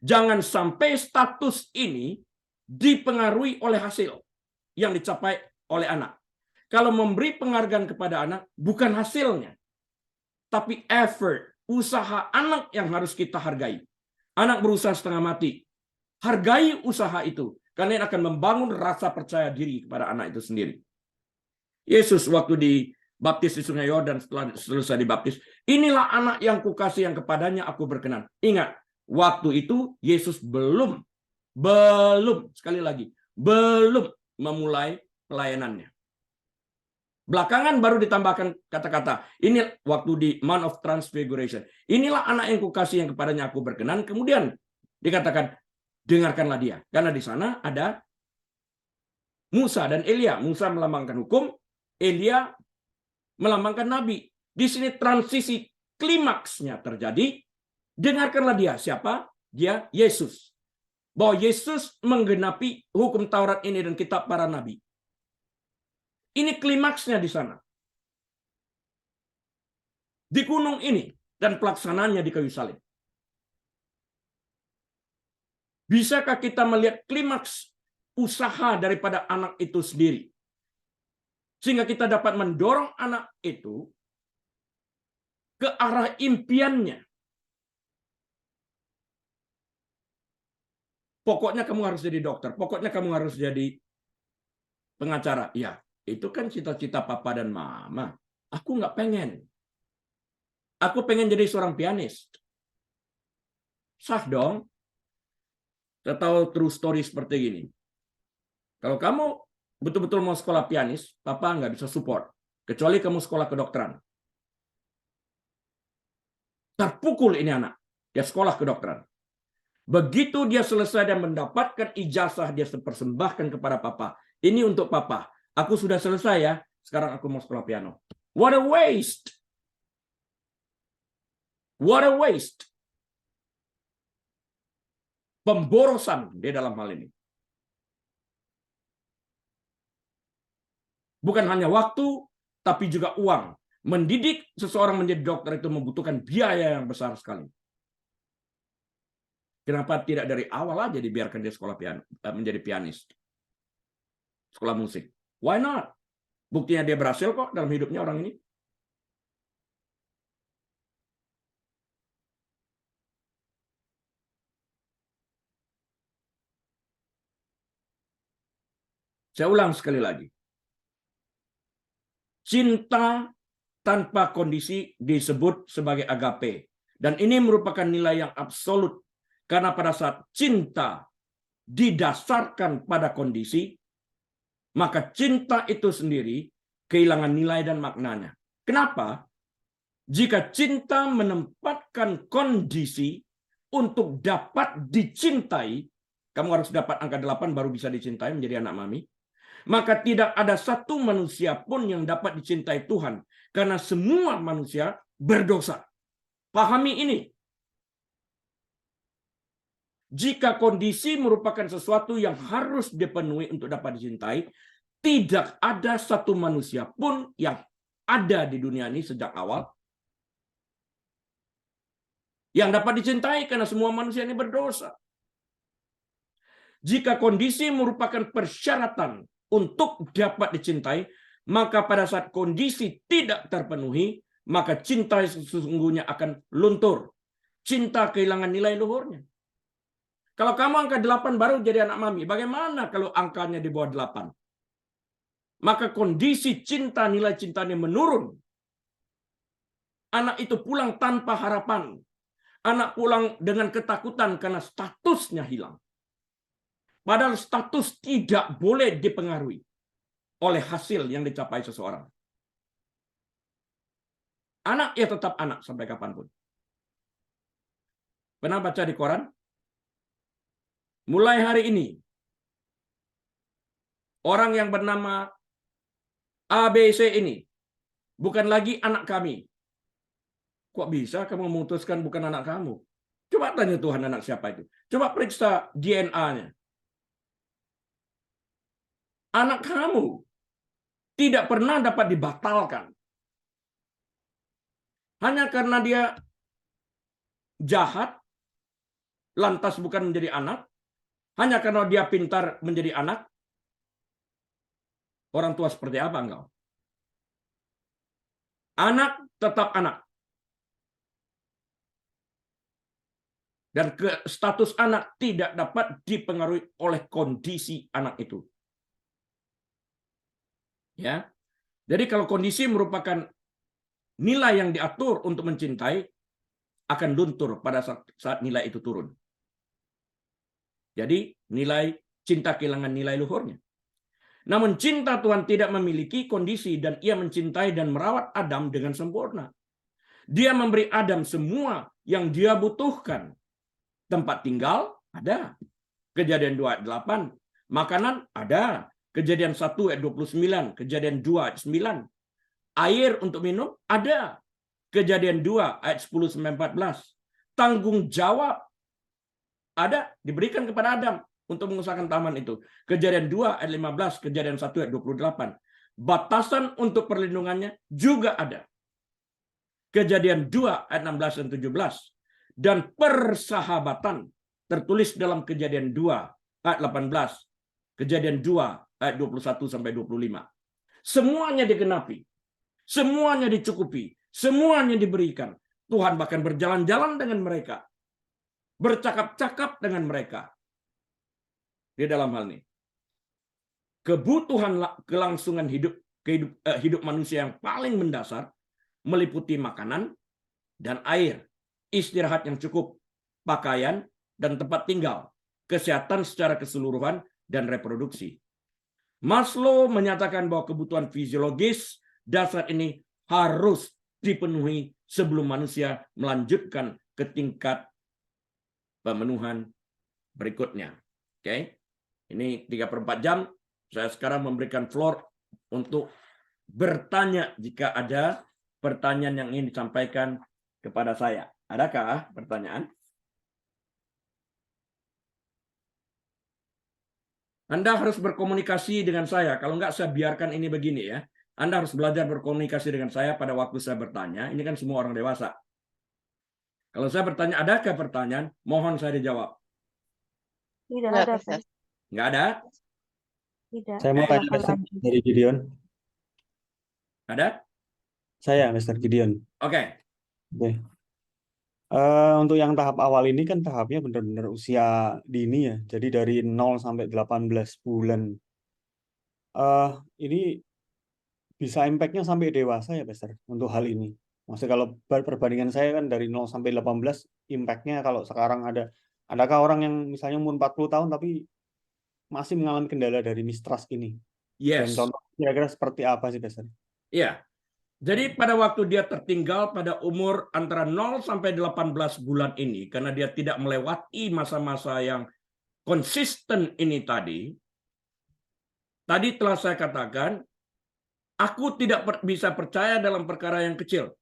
Jangan sampai status ini dipengaruhi oleh hasil yang dicapai oleh anak. Kalau memberi penghargaan kepada anak, bukan hasilnya, tapi effort, usaha anak yang harus kita hargai. Anak berusaha setengah mati. Hargai usaha itu, karena ini akan membangun rasa percaya diri kepada anak itu sendiri. Yesus waktu dibaptis di Sungai Yordan, setelah selesai dibaptis, inilah anak yang kukasih yang kepadanya aku berkenan. Ingat, waktu itu Yesus belum, sekali lagi, belum memulai pelayanannya. Belakangan baru ditambahkan kata-kata, ini waktu di Mount of Transfiguration. Inilah anak yang kukasih yang kepadanya aku berkenan. Kemudian dikatakan, dengarkanlah dia. Karena di sana ada Musa dan Elia. Musa melambangkan hukum, Elia melambangkan nabi. Di sini transisi klimaksnya terjadi. Dengarkanlah dia. Siapa? Dia Yesus. Bahwa Yesus menggenapi hukum Taurat ini dan kitab para nabi. Ini klimaksnya di sana. Di gunung ini dan pelaksanaannya di kayu salib. Bisakah kita melihat klimaks usaha daripada anak itu sendiri? Sehingga kita dapat mendorong anak itu ke arah impiannya. Pokoknya kamu harus jadi dokter. Pokoknya kamu harus jadi pengacara. Ya, itu kan cita-cita papa dan mama. Aku nggak pengen. Aku pengen jadi seorang pianis. Sah dong. Kita tahu true story seperti gini. Kalau kamu betul-betul mau sekolah pianis, papa nggak bisa support. Kecuali kamu sekolah kedokteran. Terpukul ini anak. Dia sekolah kedokteran. Begitu dia selesai dan mendapatkan ijazah, dia persembahkan kepada papa. Ini untuk papa. Aku sudah selesai ya. Sekarang aku mau sekolah piano. What a waste. What a waste. Pemborosan di dalam hal ini. Bukan hanya waktu, tapi juga uang. Mendidik seseorang menjadi dokter itu membutuhkan biaya yang besar sekali. Kenapa tidak dari awal aja dibiarkan dia sekolah piano, menjadi pianis? Sekolah musik. Why not? Buktinya dia berhasil kok dalam hidupnya orang ini. Saya ulang sekali lagi. Cinta tanpa kondisi disebut sebagai agape. Dan ini merupakan nilai yang absolut. Karena pada saat cinta didasarkan pada kondisi, maka cinta itu sendiri kehilangan nilai dan maknanya. Kenapa? Jika cinta menempatkan kondisi untuk dapat dicintai, kamu harus dapat angka 8 baru bisa dicintai menjadi anak mami. Maka tidak ada satu manusia pun yang dapat dicintai Tuhan. Karena semua manusia berdosa. Pahami ini. Jika kondisi merupakan sesuatu yang harus dipenuhi untuk dapat dicintai, tidak ada satu manusia pun yang ada di dunia ini sejak awal yang dapat dicintai karena semua manusia ini berdosa. Jika kondisi merupakan persyaratan untuk dapat dicintai, maka pada saat kondisi tidak terpenuhi, maka cinta sesungguhnya akan luntur. Cinta kehilangan nilai luhurnya. Kalau kamu angka 8 baru jadi anak mami, bagaimana kalau angkanya di bawah 8? Maka kondisi cinta, nilai cintanya menurun. Anak itu pulang tanpa harapan. Anak pulang dengan ketakutan karena statusnya hilang. Padahal status tidak boleh dipengaruhi oleh hasil yang dicapai seseorang. Anak ya tetap anak sampai kapanpun. Pernah baca di koran? Mulai hari ini, orang yang bernama ABC ini bukan lagi anak kami. Kok bisa kamu memutuskan bukan anak kamu? Coba tanya Tuhan anak siapa itu. Coba periksa DNA-nya. Anak kamu tidak pernah dapat dibatalkan. Hanya karena dia jahat, lantas bukan menjadi anak. Hanya karena dia pintar menjadi anak. Orang tua seperti apa engkau? Anak tetap anak. Dan status anak tidak dapat dipengaruhi oleh kondisi anak itu. Ya. Jadi kalau kondisi merupakan nilai yang diatur untuk mencintai, akan luntur pada saat nilai itu turun. Jadi nilai cinta kehilangan nilai luhurnya. Namun cinta Tuhan tidak memiliki kondisi dan ia mencintai dan merawat Adam dengan sempurna. Dia memberi Adam semua yang dia butuhkan. Tempat tinggal ada. Kejadian 2 ayat 8. Makanan ada. Kejadian 1 ayat 29. Kejadian 2 ayat 9. Air untuk minum ada. Kejadian 2 ayat 10 sampai 14. Tanggung jawab ada, diberikan kepada Adam untuk mengusahakan taman itu. Kejadian 2 ayat 15, kejadian 1 ayat 28. Batasan untuk perlindungannya juga ada. Kejadian 2 ayat 16 dan 17. Dan persahabatan tertulis dalam kejadian 2 ayat 18. Kejadian 2 ayat 21 sampai 25. Semuanya digenapi. Semuanya dicukupi. Semuanya diberikan. Tuhan bahkan berjalan-jalan dengan mereka. Bercakap-cakap dengan mereka. Di dalam hal ini. Kebutuhan kelangsungan hidup manusia yang paling mendasar meliputi makanan dan air, istirahat yang cukup, pakaian dan tempat tinggal, kesehatan secara keseluruhan dan reproduksi. Maslow menyatakan bahwa kebutuhan fisiologis dasar ini harus dipenuhi sebelum manusia melanjutkan ke tingkat pemenuhan berikutnya. Oke. Ini 3/4 jam. Saya sekarang memberikan floor untuk bertanya jika ada pertanyaan yang ingin disampaikan kepada saya. Adakah pertanyaan? Anda harus berkomunikasi dengan saya. Kalau enggak, saya biarkan ini begini ya. Anda harus belajar berkomunikasi dengan saya pada waktu saya bertanya. Ini kan semua orang dewasa. Kalau saya bertanya, adakah pertanyaan? Mohon saya dijawab. Tidak ada, Pak. Nggak ada? Tidak. Saya mau tanya dari Gideon. Ada? Saya, Mr. Gideon. Oke. Oke. Untuk yang tahap awal ini kan tahapnya benar-benar usia dini ya. Jadi dari 0 sampai 18 bulan. Ini bisa impact-nya sampai dewasa ya, Pastor, untuk hal ini. Maksudnya kalau perbandingan saya kan dari 0 sampai 18, impact-nya kalau sekarang adakah orang yang misalnya umur 40 tahun tapi masih mengalami kendala dari mistrust ini? Yes. Dan contoh kira-kira seperti apa sih, Pastor? Iya. Jadi pada waktu dia tertinggal pada umur antara 0 sampai 18 bulan ini, karena dia tidak melewati masa-masa yang konsisten ini tadi telah saya katakan, aku tidak bisa percaya dalam perkara yang kecil.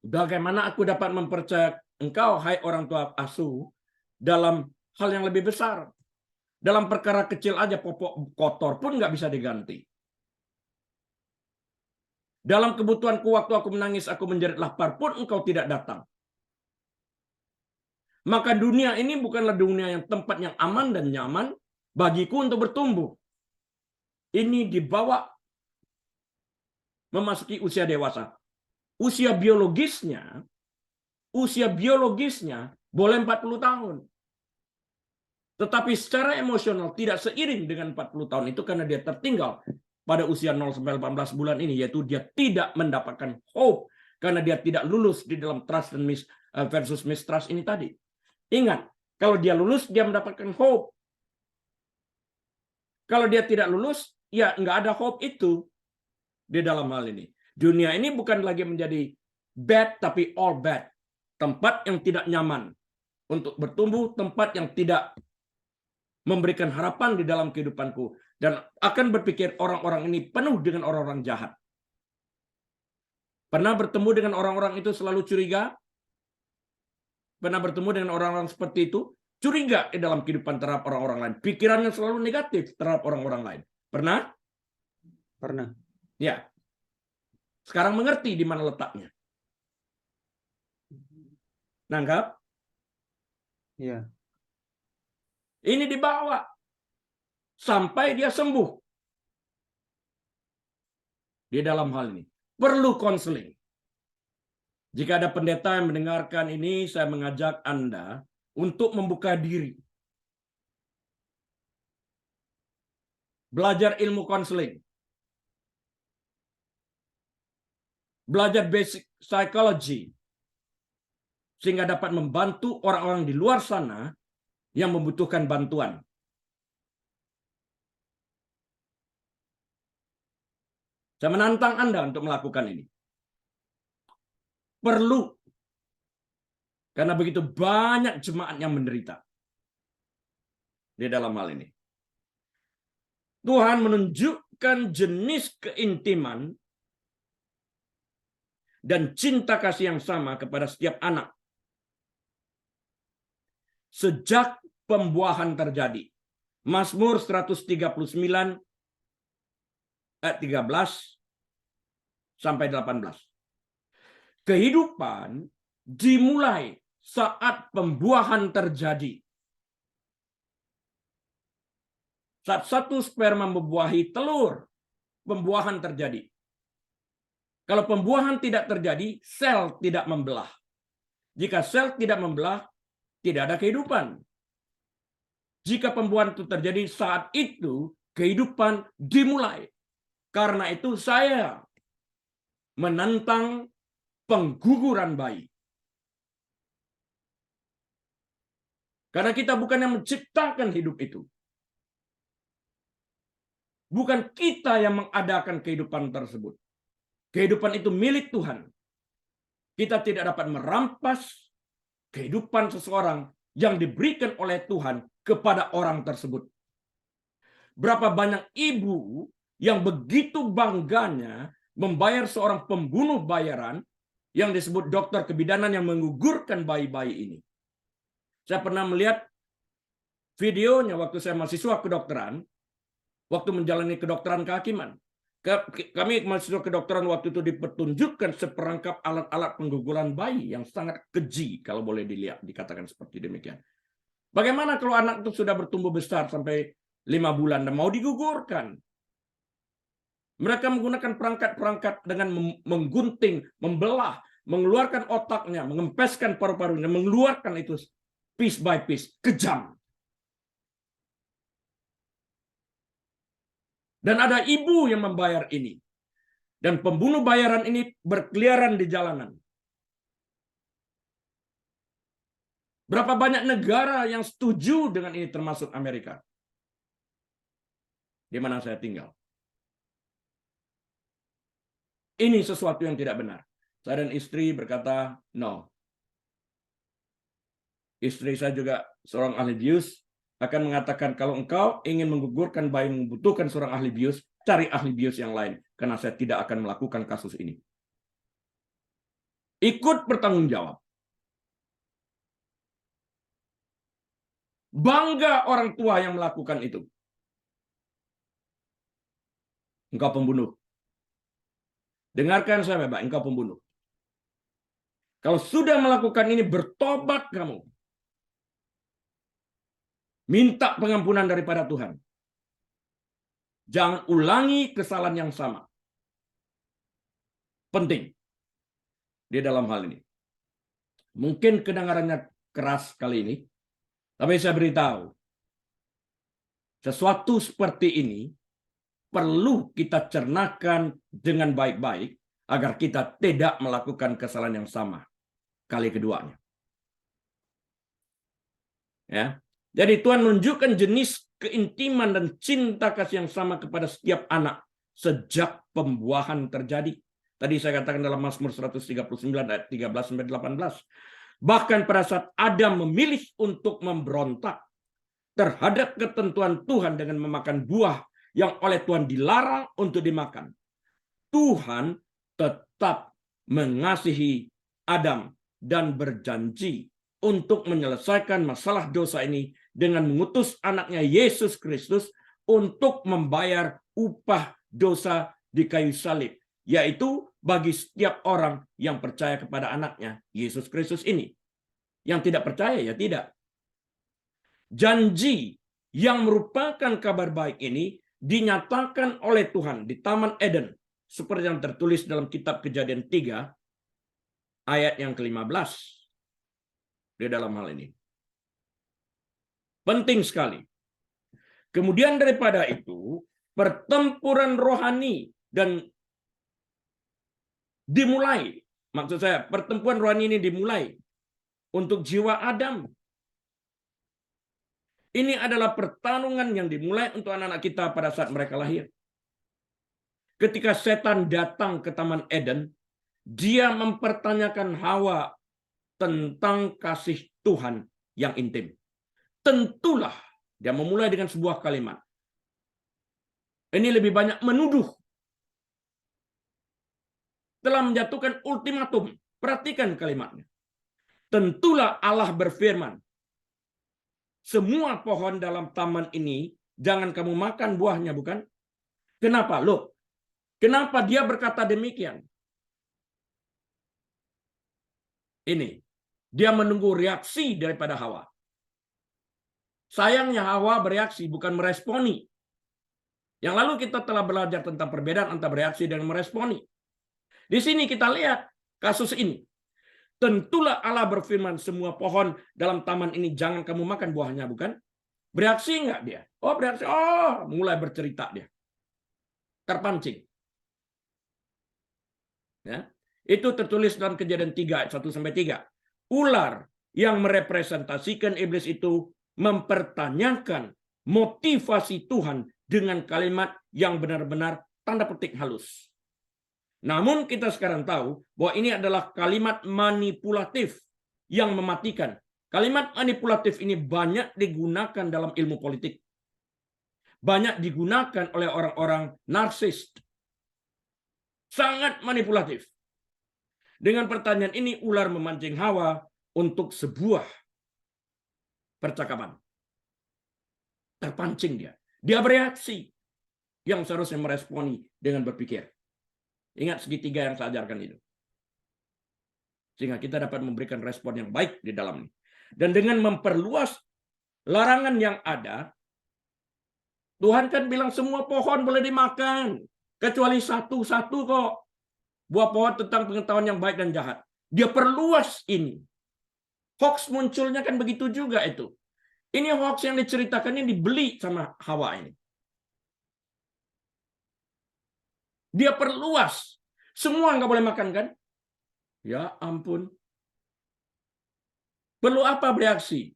Bagaimana aku dapat mempercayai engkau, hai orang tua asuh, dalam hal yang lebih besar. Dalam perkara kecil aja, popok kotor pun nggak bisa diganti. Dalam kebutuhanku waktu aku menangis, aku menjerit lapar pun engkau tidak datang. Maka dunia ini bukanlah dunia yang tempat yang aman dan nyaman bagiku untuk bertumbuh. Ini dibawa memasuki usia dewasa. Usia biologisnya boleh 40 tahun. Tetapi secara emosional tidak seiring dengan 40 tahun itu karena dia tertinggal pada usia 0-18 bulan ini, yaitu dia tidak mendapatkan hope karena dia tidak lulus di dalam trust dan versus mistrust ini tadi. Ingat, kalau dia lulus, dia mendapatkan hope. Kalau dia tidak lulus, ya nggak ada hope itu di dalam hal ini. Dunia ini bukan lagi menjadi bad, tapi all bad. Tempat yang tidak nyaman untuk bertumbuh, tempat yang tidak memberikan harapan di dalam kehidupanku. Dan akan berpikir orang-orang ini penuh dengan orang-orang jahat. Pernah bertemu dengan orang-orang itu selalu curiga? Pernah bertemu dengan orang-orang seperti itu? Curiga di dalam kehidupan terhadap orang-orang lain. Pikirannya selalu negatif terhadap orang-orang lain. Pernah? Pernah. Ya. Sekarang mengerti di mana letaknya. Nangkap? Iya. Ini dibawa sampai dia sembuh. Di dalam hal ini. Perlu konseling. Jika ada pendeta yang mendengarkan ini, saya mengajak Anda untuk membuka diri. Belajar ilmu konseling. Belajar basic psychology. Sehingga dapat membantu orang-orang di luar sana yang membutuhkan bantuan. Saya menantang Anda untuk melakukan ini. Perlu. Karena begitu banyak jemaat yang menderita di dalam hal ini. Tuhan menunjukkan jenis keintiman dan cinta kasih yang sama kepada setiap anak. Sejak pembuahan terjadi. Mazmur 139 ayat 13 sampai 18. Kehidupan dimulai saat pembuahan terjadi. Saat satu sperma membuahi telur, pembuahan terjadi. Kalau pembuahan tidak terjadi, sel tidak membelah. Jika sel tidak membelah, tidak ada kehidupan. Jika pembuahan itu terjadi, saat itu kehidupan dimulai. Karena itu saya menentang pengguguran bayi. Karena kita bukan yang menciptakan hidup itu. Bukan kita yang mengadakan kehidupan tersebut. Kehidupan itu milik Tuhan. Kita tidak dapat merampas kehidupan seseorang yang diberikan oleh Tuhan kepada orang tersebut. Berapa banyak ibu yang begitu bangganya membayar seorang pembunuh bayaran yang disebut dokter kebidanan yang menggugurkan bayi-bayi ini. Saya pernah melihat videonya waktu saya mahasiswa kedokteran, waktu menjalani kedokteran kehakiman. Kami mahasiswa kedokteran waktu itu dipertunjukkan seperangkap alat-alat pengguguran bayi yang sangat keji, kalau boleh dilihat, dikatakan seperti demikian. Bagaimana kalau anak itu sudah bertumbuh besar sampai 5 bulan dan mau digugurkan? Mereka menggunakan perangkat-perangkat dengan menggunting, membelah, mengeluarkan otaknya, mengempeskan paru-parunya, mengeluarkan itu piece by piece, kejam. Dan ada ibu yang membayar ini. Dan pembunuh bayaran ini berkeliaran di jalanan. Berapa banyak negara yang setuju dengan ini termasuk Amerika? Di mana saya tinggal. Ini sesuatu yang tidak benar. Saya dan istri berkata, no. Istri saya juga seorang ahli bius, akan mengatakan kalau engkau ingin menggugurkan bayi membutuhkan seorang ahli bius, cari ahli bius yang lain. Karena saya tidak akan melakukan kasus ini. Ikut bertanggung jawab. Bangga orang tua yang melakukan itu. Engkau pembunuh. Dengarkan saya, Bapak, engkau pembunuh. Kalau sudah melakukan ini, bertobat kamu. Minta pengampunan daripada Tuhan. Jangan ulangi kesalahan yang sama. Penting di dalam hal ini. Mungkin kedengarannya keras kali ini, tapi saya beritahu, sesuatu seperti ini perlu kita cernakan dengan baik-baik agar kita tidak melakukan kesalahan yang sama kali keduanya. Ya. Jadi Tuhan menunjukkan jenis keintiman dan cinta kasih yang sama kepada setiap anak sejak pembuahan terjadi. Tadi saya katakan dalam Mazmur 139 ayat 13-18. Bahkan pada saat Adam memilih untuk memberontak terhadap ketentuan Tuhan dengan memakan buah yang oleh Tuhan dilarang untuk dimakan, Tuhan tetap mengasihi Adam dan berjanji untuk menyelesaikan masalah dosa ini dengan mengutus anaknya Yesus Kristus untuk membayar upah dosa di kayu salib, yaitu bagi setiap orang yang percaya kepada anaknya Yesus Kristus ini. Yang tidak percaya ya tidak. Janji yang merupakan kabar baik ini dinyatakan oleh Tuhan di Taman Eden seperti yang tertulis dalam kitab Kejadian 3 ayat yang ke-15 di dalam hal ini. Penting sekali. Kemudian daripada itu, pertempuran rohani dan dimulai. Maksud saya, pertempuran rohani ini dimulai untuk jiwa Adam. Ini adalah pertarungan yang dimulai untuk anak-anak kita pada saat mereka lahir. Ketika setan datang ke Taman Eden, dia mempertanyakan Hawa tentang kasih Tuhan yang intim. Tentulah dia memulai dengan sebuah kalimat. Ini lebih banyak menuduh. Telah menjatuhkan ultimatum. Perhatikan kalimatnya. Tentulah Allah berfirman, semua pohon dalam taman ini jangan kamu makan buahnya, bukan? Kenapa? Loh, kenapa dia berkata demikian? Ini, dia menunggu reaksi daripada Hawa. Sayangnya Hawa bereaksi, bukan meresponi. Yang lalu kita telah belajar tentang perbedaan antara bereaksi dan meresponi. Di sini kita lihat kasus ini. Tentulah Allah berfirman, semua pohon dalam taman ini jangan kamu makan buahnya, bukan? Bereaksi enggak dia? Oh, bereaksi. Oh, mulai bercerita dia. Terpancing. Ya. Itu tertulis dalam Kejadian 3 ayat 1-3. Ular yang merepresentasikan iblis itu mempertanyakan motivasi Tuhan dengan kalimat yang benar-benar tanda petik halus. Namun kita sekarang tahu bahwa ini adalah kalimat manipulatif yang mematikan. Kalimat manipulatif ini banyak digunakan dalam ilmu politik. Banyak digunakan oleh orang-orang narsis. Sangat manipulatif. Dengan pertanyaan ini ular memancing Hawa untuk sebuah percakapan. Terpancing dia. Dia bereaksi. Yang seharusnya meresponi dengan berpikir. Ingat segitiga yang saya ajarkan itu. Sehingga kita dapat memberikan respon yang baik di dalamnya. Dan dengan memperluas larangan yang ada, Tuhan kan bilang semua pohon boleh dimakan. Kecuali satu-satu kok. Buah pohon tentang pengetahuan yang baik dan jahat. Dia perluas ini. Hoax munculnya kan begitu juga itu. Ini hoax yang diceritakannya dibeli sama Hawa ini. Dia perluas. Semua nggak boleh makan kan? Ya ampun. Perlu apa bereaksi?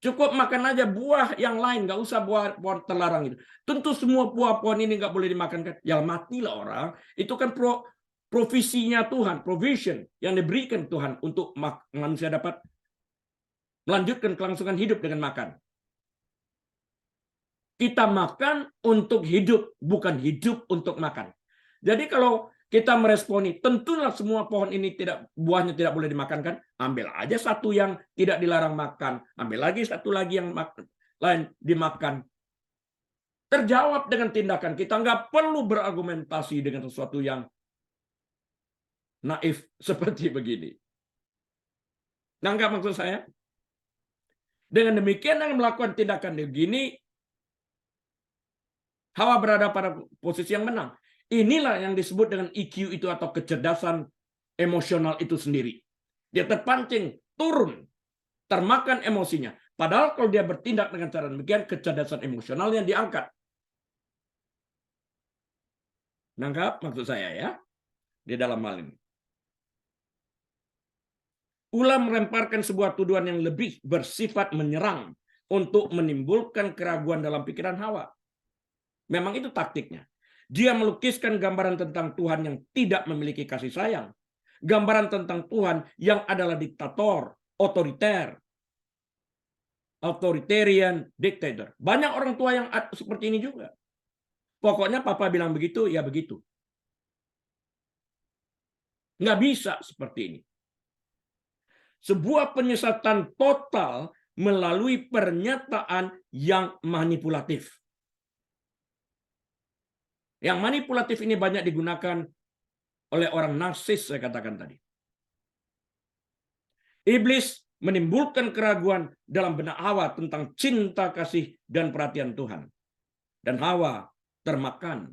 Cukup makan aja buah yang lain. Nggak usah buah pohon terlarang itu. Tentu semua buah pohon ini nggak boleh dimakan kan? Ya matilah orang. Itu kan provisinya Tuhan. Provision yang diberikan Tuhan untuk manusia dapat melanjutkan kelangsungan hidup dengan makan. Kita makan untuk hidup, bukan hidup untuk makan. Jadi kalau kita meresponi, tentulah semua pohon ini buahnya tidak boleh dimakan kan? Ambil aja satu yang tidak dilarang makan, ambil lagi satu lagi yang lain dimakan. Terjawab dengan tindakan. Kita nggak perlu berargumentasi dengan sesuatu yang naif seperti begini. Nangkap maksud saya? Dengan demikian yang melakukan tindakan begini, Hawa berada pada posisi yang menang. Inilah yang disebut dengan EQ itu atau kecerdasan emosional itu sendiri. Dia terpancing, turun, termakan emosinya. Padahal kalau dia bertindak dengan cara demikian, kecerdasan emosional yang diangkat. Nangkap maksud saya ya? Di dalam hal ini. Ulam melemparkan sebuah tuduhan yang lebih bersifat menyerang untuk menimbulkan keraguan dalam pikiran Hawa. Memang itu taktiknya. Dia melukiskan gambaran tentang Tuhan yang tidak memiliki kasih sayang. Gambaran tentang Tuhan yang adalah diktator, otoriter, authoritarian dictator. Banyak orang tua yang seperti ini juga. Pokoknya papa bilang begitu, ya begitu. Nggak bisa seperti ini. Sebuah penyesatan total melalui pernyataan yang manipulatif. Yang manipulatif ini banyak digunakan oleh orang narsis, saya katakan tadi. Iblis menimbulkan keraguan dalam benak Hawa tentang cinta, kasih, dan perhatian Tuhan. Dan Hawa termakan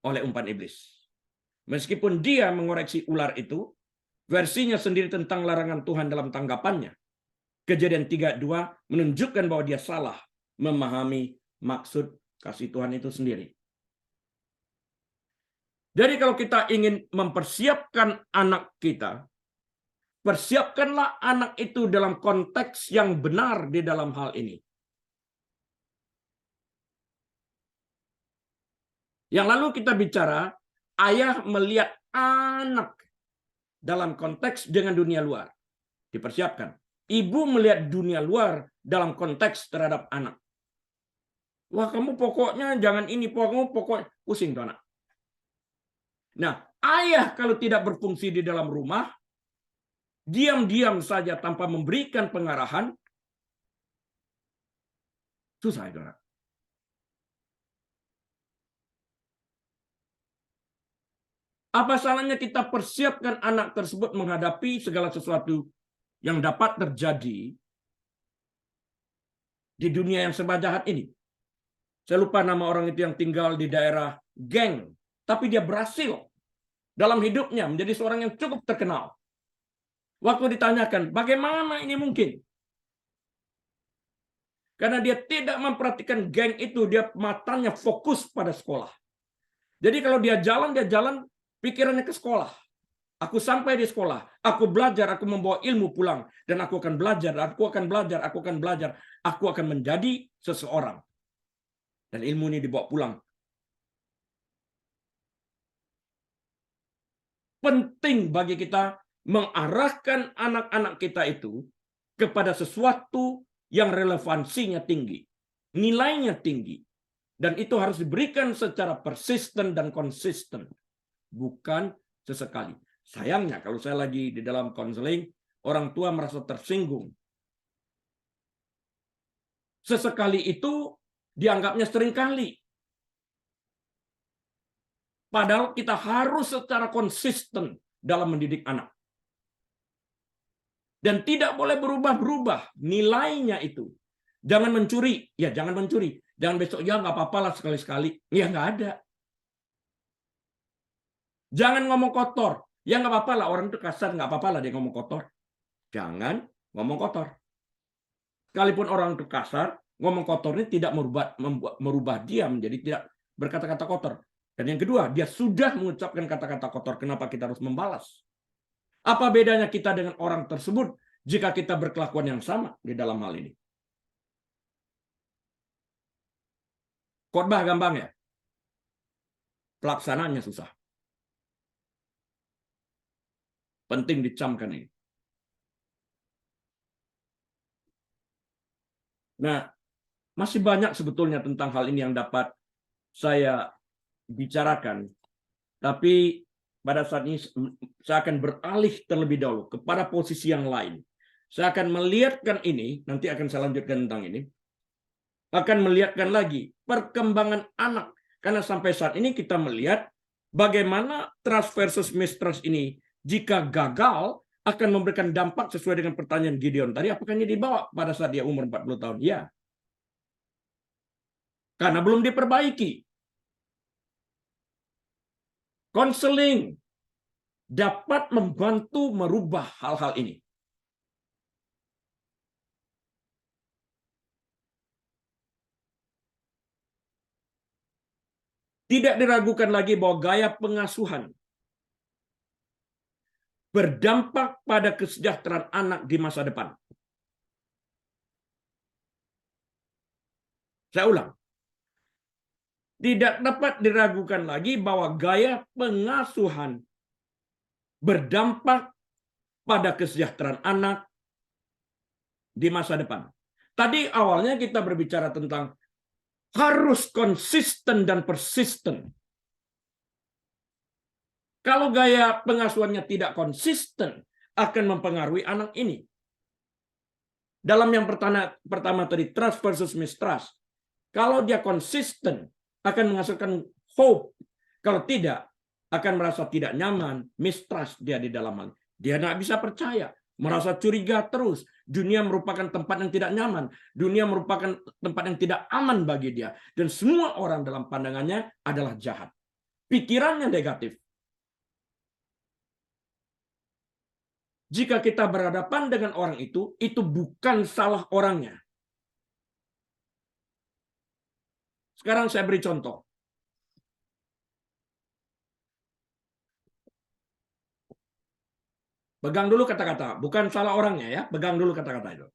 oleh umpan iblis. Meskipun dia mengoreksi ular itu, versinya sendiri tentang larangan Tuhan dalam tanggapannya. Kejadian 3:2 menunjukkan bahwa dia salah memahami maksud kasih Tuhan itu sendiri. Jadi kalau kita ingin mempersiapkan anak kita, persiapkanlah anak itu dalam konteks yang benar di dalam hal ini. Yang lalu kita bicara, ayah melihat anak dalam konteks dengan dunia luar. Dipersiapkan. Ibu melihat dunia luar dalam konteks terhadap anak. Wah, kamu pokoknya jangan ini, kamu pokoknya pusing tuh anak. Nah, ayah kalau tidak berfungsi di dalam rumah, diam-diam saja tanpa memberikan pengarahan, susah itu anak. Apa salahnya kita persiapkan anak tersebut menghadapi segala sesuatu yang dapat terjadi di dunia yang serba jahat ini? Saya lupa nama orang itu yang tinggal di daerah Geng, tapi dia berhasil dalam hidupnya menjadi seorang yang cukup terkenal. Waktu ditanyakan, bagaimana ini mungkin? Karena dia tidak memperhatikan geng itu, dia matanya fokus pada sekolah. Jadi kalau dia jalan pikirannya ke sekolah. Aku sampai di sekolah, aku belajar, aku membawa ilmu pulang, dan aku akan belajar, aku akan menjadi seseorang. Dan ilmu ini dibawa pulang. Penting bagi kita mengarahkan anak-anak kita itu kepada sesuatu yang relevansinya tinggi, nilainya tinggi, dan itu harus diberikan secara persisten dan konsisten, bukan sesekali. Sayangnya kalau saya lagi di dalam konseling, orang tua merasa tersinggung. Sesekali itu dianggapnya seringkali. Padahal kita harus secara konsisten dalam mendidik anak. Dan tidak boleh berubah-berubah nilainya itu. Jangan mencuri, ya jangan mencuri. Jangan besok, ya nggak apa-apa lah sekali-sekali. Ya nggak ada. Jangan ngomong kotor. Ya nggak apa-apa lah, orang itu kasar, nggak apa-apa lah dia ngomong kotor. Jangan ngomong kotor. Sekalipun orang itu kasar, ngomong kotor ini tidak merubah dia menjadi tidak berkata-kata kotor. Dan yang kedua, dia sudah mengucapkan kata-kata kotor. Kenapa kita harus membalas? Apa bedanya kita dengan orang tersebut jika kita berkelakuan yang sama di dalam hal ini? Khotbah gampang ya? Pelaksanaannya susah. Penting dicamkan ini. Nah, masih banyak sebetulnya tentang hal ini yang dapat saya bicarakan. Tapi pada saat ini saya akan beralih terlebih dahulu kepada posisi yang lain. Saya akan melihatkan ini, nanti akan saya lanjutkan tentang ini. Akan melihatkan lagi perkembangan anak. Karena sampai saat ini kita melihat bagaimana trust versus mistrust ini jika gagal akan memberikan dampak sesuai dengan pertanyaan Gideon tadi. Apakah ini dibawa pada saat dia umur 40 tahun? Ya. Karena belum diperbaiki. Konseling dapat membantu merubah hal-hal ini. Tidak diragukan lagi bahwa gaya pengasuhan berdampak pada kesejahteraan anak di masa depan. Saya ulang. Tidak dapat diragukan lagi bahwa gaya pengasuhan berdampak pada kesejahteraan anak di masa depan. Tadi awalnya kita berbicara tentang harus konsisten dan persisten. Kalau gaya pengasuhannya tidak konsisten, akan mempengaruhi anak ini. Dalam yang pertama tadi, trust versus mistrust. Kalau dia konsisten, akan menghasilkan hope. Kalau tidak, akan merasa tidak nyaman, mistrust dia di dalam hal. Dia tidak bisa percaya, merasa curiga terus. Dunia merupakan tempat yang tidak nyaman. Dunia merupakan tempat yang tidak aman bagi dia. Dan semua orang dalam pandangannya adalah jahat. Pikirannya negatif. Jika kita berhadapan dengan orang itu bukan salah orangnya. Sekarang saya beri contoh. Pegang dulu kata-kata, bukan salah orangnya ya, pegang dulu kata-kata itu.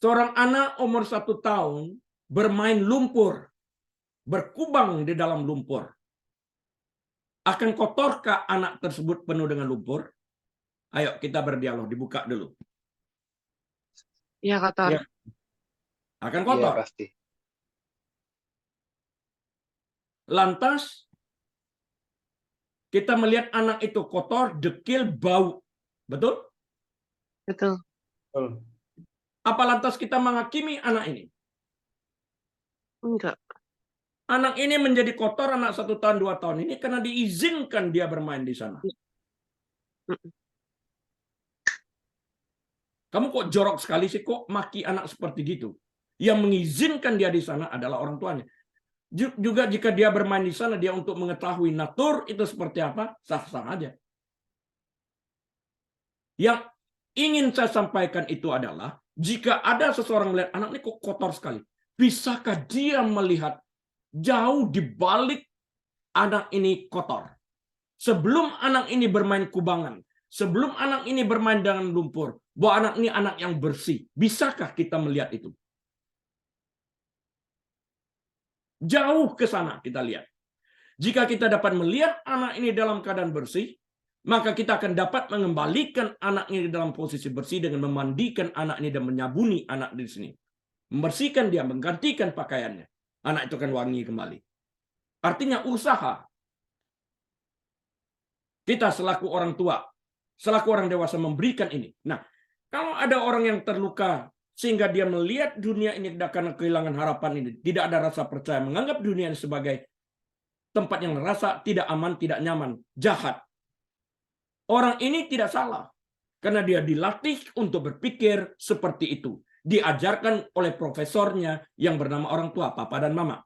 Seorang anak umur 1 tahun bermain lumpur, berkubang di dalam lumpur. Akan kotorkah anak tersebut penuh dengan lumpur? Ayo kita berdialog, dibuka dulu. Iya, kotor. Ya. Akan kotor. Iya, pasti. Lantas kita melihat anak itu kotor, dekil, bau. Betul? Betul. Betul. Apa lantas kita menghakimi anak ini? Enggak. Anak ini menjadi kotor, anak 1 tahun, 2 tahun ini karena diizinkan dia bermain di sana. Kamu kok jorok sekali sih, kok maki anak seperti gitu? Yang mengizinkan dia di sana adalah orang tuanya. Juga jika dia bermain di sana, dia untuk mengetahui natur itu seperti apa, sah-sah aja. Yang ingin saya sampaikan itu adalah, jika ada seseorang melihat anak ini kok kotor sekali, bisakah dia melihat jauh di balik anak ini kotor? Sebelum anak ini bermain kubangan, sebelum anak ini bermain dengan lumpur, bahwa anak ini anak yang bersih. Bisakah kita melihat itu? Jauh ke sana kita lihat. Jika kita dapat melihat anak ini dalam keadaan bersih, maka kita akan dapat mengembalikan anak ini dalam posisi bersih dengan memandikan anak ini dan menyabuni anak di sini. Membersihkan dia, menggantikan pakaiannya. Anak itu akan wangi kembali. Artinya usaha. Kita selaku orang tua, selaku orang dewasa memberikan ini. Nah, kalau ada orang yang terluka sehingga dia melihat dunia ini karena kehilangan harapan ini, tidak ada rasa percaya, menganggap dunia ini sebagai tempat yang rasa tidak aman, tidak nyaman, jahat. Orang ini tidak salah karena dia dilatih untuk berpikir seperti itu. Diajarkan oleh profesornya yang bernama orang tua, papa dan mama.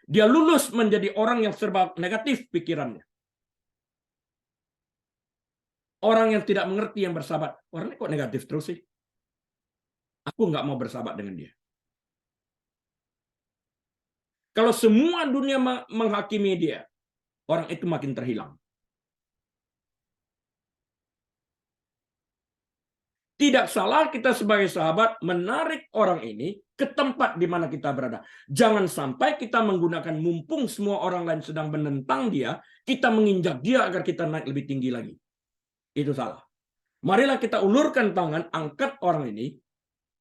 Dia lulus menjadi orang yang serba negatif pikirannya. Orang yang tidak mengerti yang bersahabat. Orang ini kok negatif terus sih? Aku nggak mau bersahabat dengan dia. Kalau semua dunia menghakimi dia, orang itu makin terhilang. Tidak salah kita sebagai sahabat menarik orang ini ke tempat di mana kita berada. Jangan sampai kita menggunakan mumpung semua orang lain sedang menentang dia, kita menginjak dia agar kita naik lebih tinggi lagi. Itu salah. Marilah kita ulurkan tangan, angkat orang ini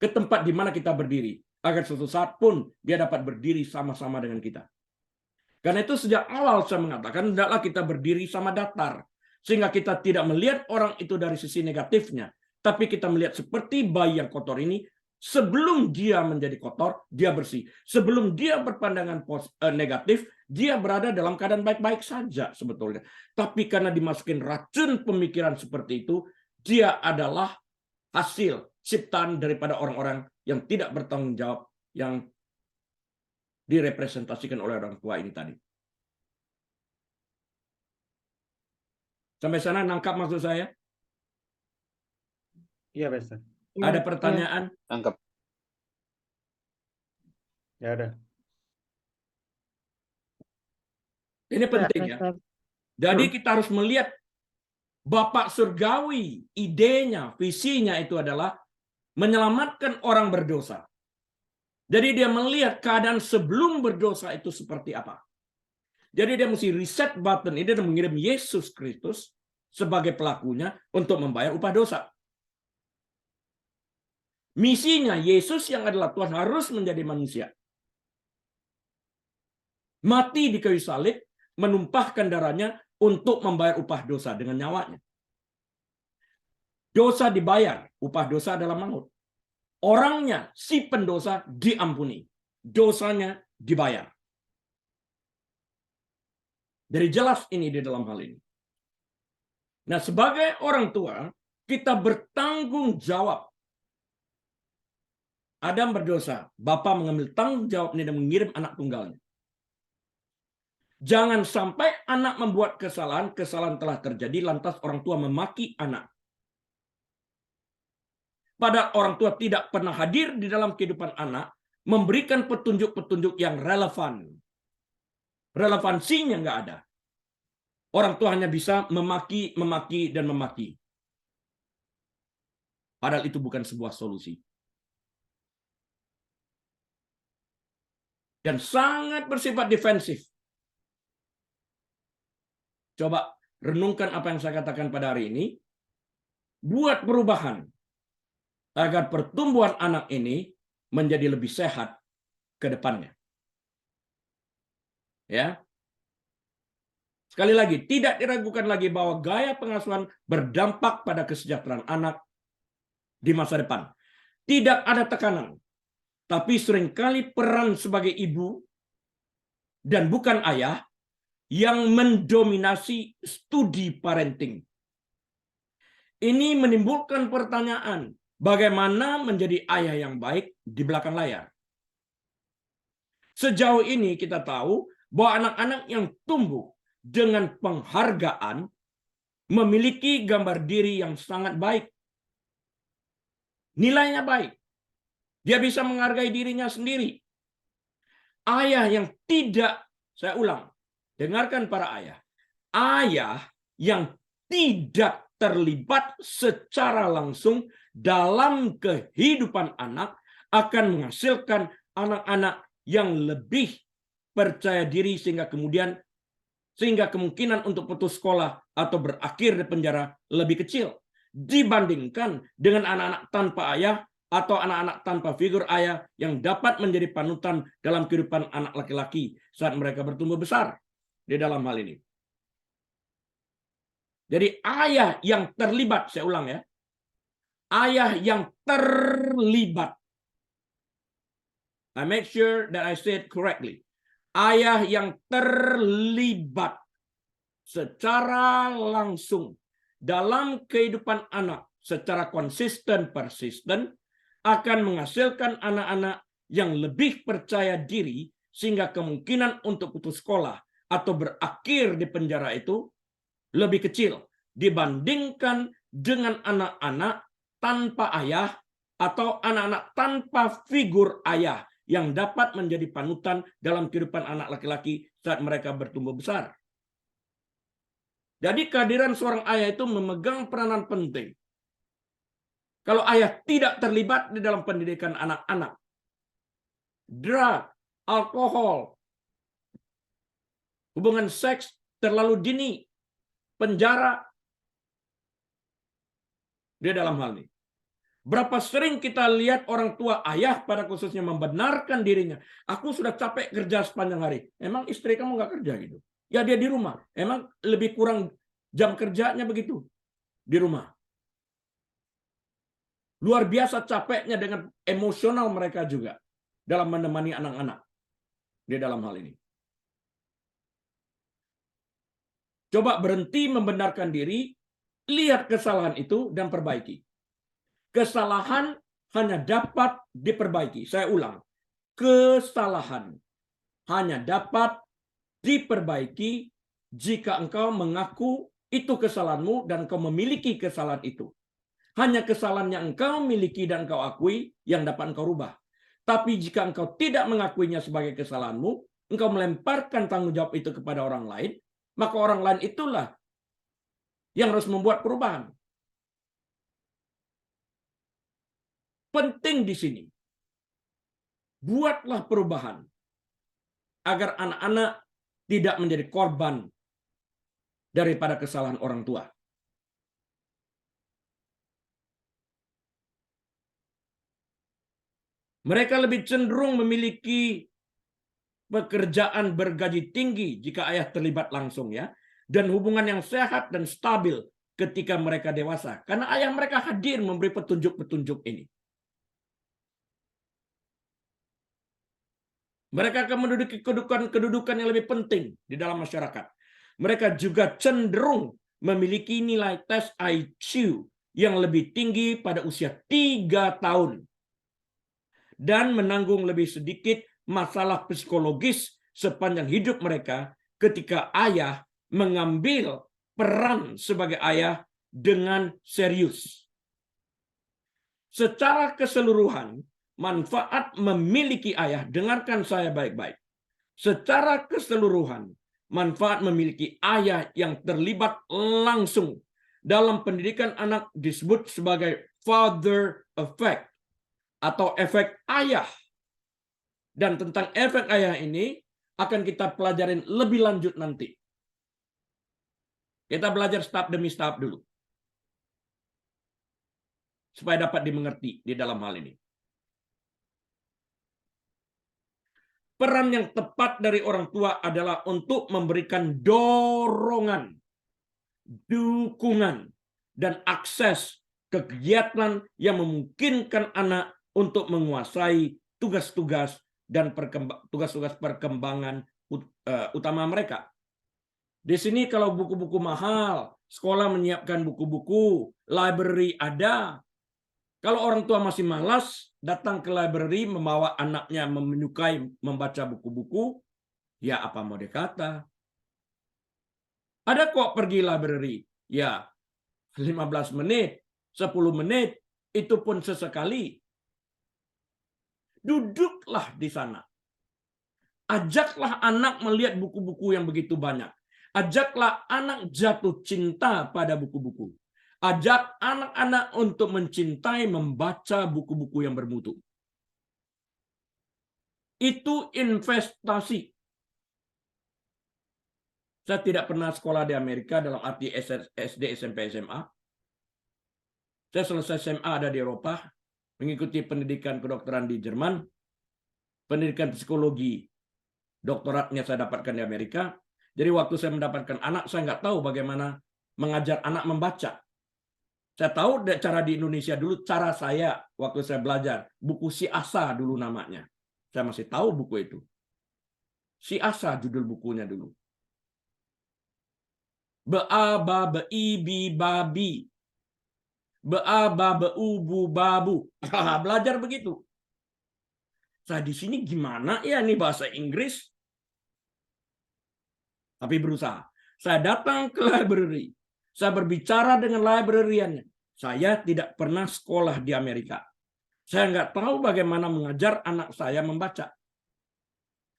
ke tempat di mana kita berdiri. agar suatu saat pun dia dapat berdiri sama-sama dengan kita. Karena itu sejak awal saya mengatakan, hendaklah kita berdiri sama datar. Sehingga kita tidak melihat orang itu dari sisi negatifnya. Tapi kita melihat seperti bayi yang kotor ini, sebelum dia menjadi kotor, dia bersih. Sebelum dia berpandangan negatif, dia berada dalam keadaan baik-baik saja sebetulnya. Tapi karena dimasukin racun pemikiran seperti itu, dia adalah hasil ciptaan daripada orang-orang yang tidak bertanggung jawab, yang direpresentasikan oleh orang tua ini tadi. Sampai sana nangkap maksud saya? Iya, Pastor. Ada pertanyaan? Tangkap. Ya ada. Ini penting ya. Jadi kita harus melihat Bapak Surgawi, idenya, visinya itu adalah menyelamatkan orang berdosa. Jadi dia melihat keadaan sebelum berdosa itu seperti apa. Jadi dia mesti reset button ini dan mengirim Yesus Kristus sebagai pelakunya untuk membayar upah dosa. Misinya Yesus yang adalah Tuhan harus menjadi manusia. Mati di kayu salib, menumpahkan darahnya untuk membayar upah dosa dengan nyawanya. Dosa dibayar, upah dosa adalah maut. Orangnya, si pendosa diampuni. Dosanya dibayar. Jadi jelas ini di dalam hal ini. Nah, sebagai orang tua, kita bertanggung jawab. Adam berdosa, Bapa mengambil tanggung jawab ini dan mengirim anak tunggalnya. Jangan sampai anak membuat kesalahan, kesalahan telah terjadi, lantas orang tua memaki anak. Padahal orang tua tidak pernah hadir di dalam kehidupan anak, memberikan petunjuk-petunjuk yang relevan. Relevansinya nggak ada. Orang tua hanya bisa memaki, memaki, dan memaki. Padahal itu bukan sebuah solusi. Dan sangat bersifat defensif. Coba renungkan apa yang saya katakan pada hari ini. Buat perubahan. Agar pertumbuhan anak ini menjadi lebih sehat ke depannya. Ya. Sekali lagi, tidak diragukan lagi bahwa gaya pengasuhan berdampak pada kesejahteraan anak di masa depan. Tidak ada tekanan, tapi seringkali peran sebagai ibu dan bukan ayah yang mendominasi studi parenting. Ini menimbulkan pertanyaan, bagaimana menjadi ayah yang baik di belakang layar? Sejauh ini kita tahu bahwa anak-anak yang tumbuh dengan penghargaan memiliki gambar diri yang sangat baik. Nilainya baik. Dia bisa menghargai dirinya sendiri. Ayah yang tidak, saya ulang, dengarkan para ayah. Ayah yang tidak terlibat secara langsung dalam kehidupan anak akan menghasilkan anak-anak yang lebih percaya diri sehingga kemungkinan untuk putus sekolah atau berakhir di penjara lebih kecil dibandingkan dengan anak-anak tanpa ayah atau anak-anak tanpa figur ayah yang dapat menjadi panutan dalam kehidupan anak laki-laki saat mereka bertumbuh besar di dalam hal ini. Jadi ayah yang terlibat, saya ulang ya, ayah yang terlibat. I make sure that I say it correctly. Ayah yang terlibat secara langsung dalam kehidupan anak secara konsisten, persisten, akan menghasilkan anak-anak yang lebih percaya diri sehingga kemungkinan untuk putus sekolah atau berakhir di penjara itu lebih kecil dibandingkan dengan anak-anak tanpa ayah atau anak-anak tanpa figur ayah yang dapat menjadi panutan dalam kehidupan anak laki-laki saat mereka bertumbuh besar. Jadi kehadiran seorang ayah itu memegang peranan penting. Kalau ayah tidak terlibat di dalam pendidikan anak-anak, drug, alkohol, hubungan seks terlalu dini, penjara, dia dalam hal ini. Berapa sering kita lihat orang tua, ayah pada khususnya membenarkan dirinya. Aku sudah capek kerja sepanjang hari. Emang istri kamu nggak kerja gitu? Ya dia di rumah. Emang lebih kurang jam kerjanya begitu di rumah. Luar biasa capeknya dengan emosional mereka juga dalam menemani anak-anak di dalam hal ini. Coba berhenti membenarkan diri, lihat kesalahan itu dan perbaiki. Kesalahan hanya dapat diperbaiki. Saya ulang, kesalahan hanya dapat diperbaiki jika engkau mengaku itu kesalahanmu dan engkau memiliki kesalahan itu. Hanya kesalahan yang engkau miliki dan engkau akui yang dapat engkau rubah. Tapi jika engkau tidak mengakuinya sebagai kesalahanmu, engkau melemparkan tanggung jawab itu kepada orang lain, maka orang lain itulah yang harus membuat perubahan. Penting di sini, buatlah perubahan agar anak-anak tidak menjadi korban daripada kesalahan orang tua. Mereka lebih cenderung memiliki pekerjaan bergaji tinggi jika ayah terlibat langsung ya, dan hubungan yang sehat dan stabil ketika mereka dewasa, karena ayah mereka hadir memberi petunjuk-petunjuk ini. Mereka akan menduduki kedudukan yang lebih penting di dalam masyarakat. Mereka juga cenderung memiliki nilai tes IQ yang lebih tinggi pada usia 3 tahun. Dan menanggung lebih sedikit masalah psikologis sepanjang hidup mereka ketika ayah mengambil peran sebagai ayah dengan serius. Secara keseluruhan, manfaat memiliki ayah, dengarkan saya baik-baik. Secara keseluruhan, manfaat memiliki ayah yang terlibat langsung dalam pendidikan anak disebut sebagai father effect atau efek ayah. Dan tentang efek ayah ini akan kita pelajarin lebih lanjut nanti. Kita belajar tahap demi tahap dulu. Supaya dapat dimengerti di dalam hal ini. Peran yang tepat dari orang tua adalah untuk memberikan dorongan, dukungan, dan akses ke kegiatan yang memungkinkan anak untuk menguasai tugas-tugas dan tugas-tugas perkembangan utama mereka. Di sini kalau buku-buku mahal, sekolah menyiapkan buku-buku, library ada. Kalau orang tua masih malas datang ke library membawa anaknya menyukai membaca buku-buku, ya apa mau dikata? Ada kok pergi library, ya 15 menit, 10 menit, itu pun sesekali. Duduklah di sana. Ajaklah anak melihat buku-buku yang begitu banyak. Ajaklah anak jatuh cinta pada buku-buku. Ajak anak-anak untuk mencintai membaca buku-buku yang bermutu. Itu investasi. Saya tidak pernah sekolah di Amerika dalam arti SD, SMP, SMA. Saya selesai SMA ada di Eropa, mengikuti pendidikan kedokteran di Jerman, pendidikan psikologi, doktoratnya saya dapatkan di Amerika. Jadi waktu saya mendapatkan anak, saya nggak tahu bagaimana mengajar anak membaca. Saya tahu cara di Indonesia dulu, cara saya waktu saya belajar. Buku Si Asa dulu namanya. Saya masih tahu buku itu. Si Asa judul bukunya dulu. Beaba, beibi, babi. Beaba, beubu, babu. Belajar begitu. Saya di sini gimana ya nih bahasa Inggris? Tapi berusaha. Saya datang ke library. Saya berbicara dengan librariannya. Saya tidak pernah sekolah di Amerika. Saya nggak tahu bagaimana mengajar anak saya membaca.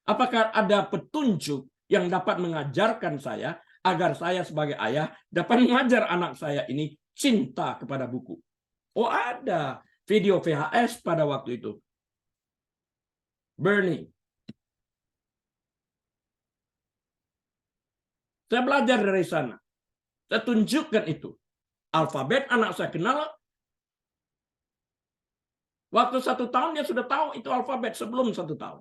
Apakah ada petunjuk yang dapat mengajarkan saya agar saya sebagai ayah dapat mengajar anak saya ini cinta kepada buku? Oh ada video VHS pada waktu itu. Bernie. Saya belajar dari sana. Saya tunjukkan itu. Alfabet anak saya kenal, Waktu 1 tahun dia sudah tahu itu alfabet sebelum 1 tahun.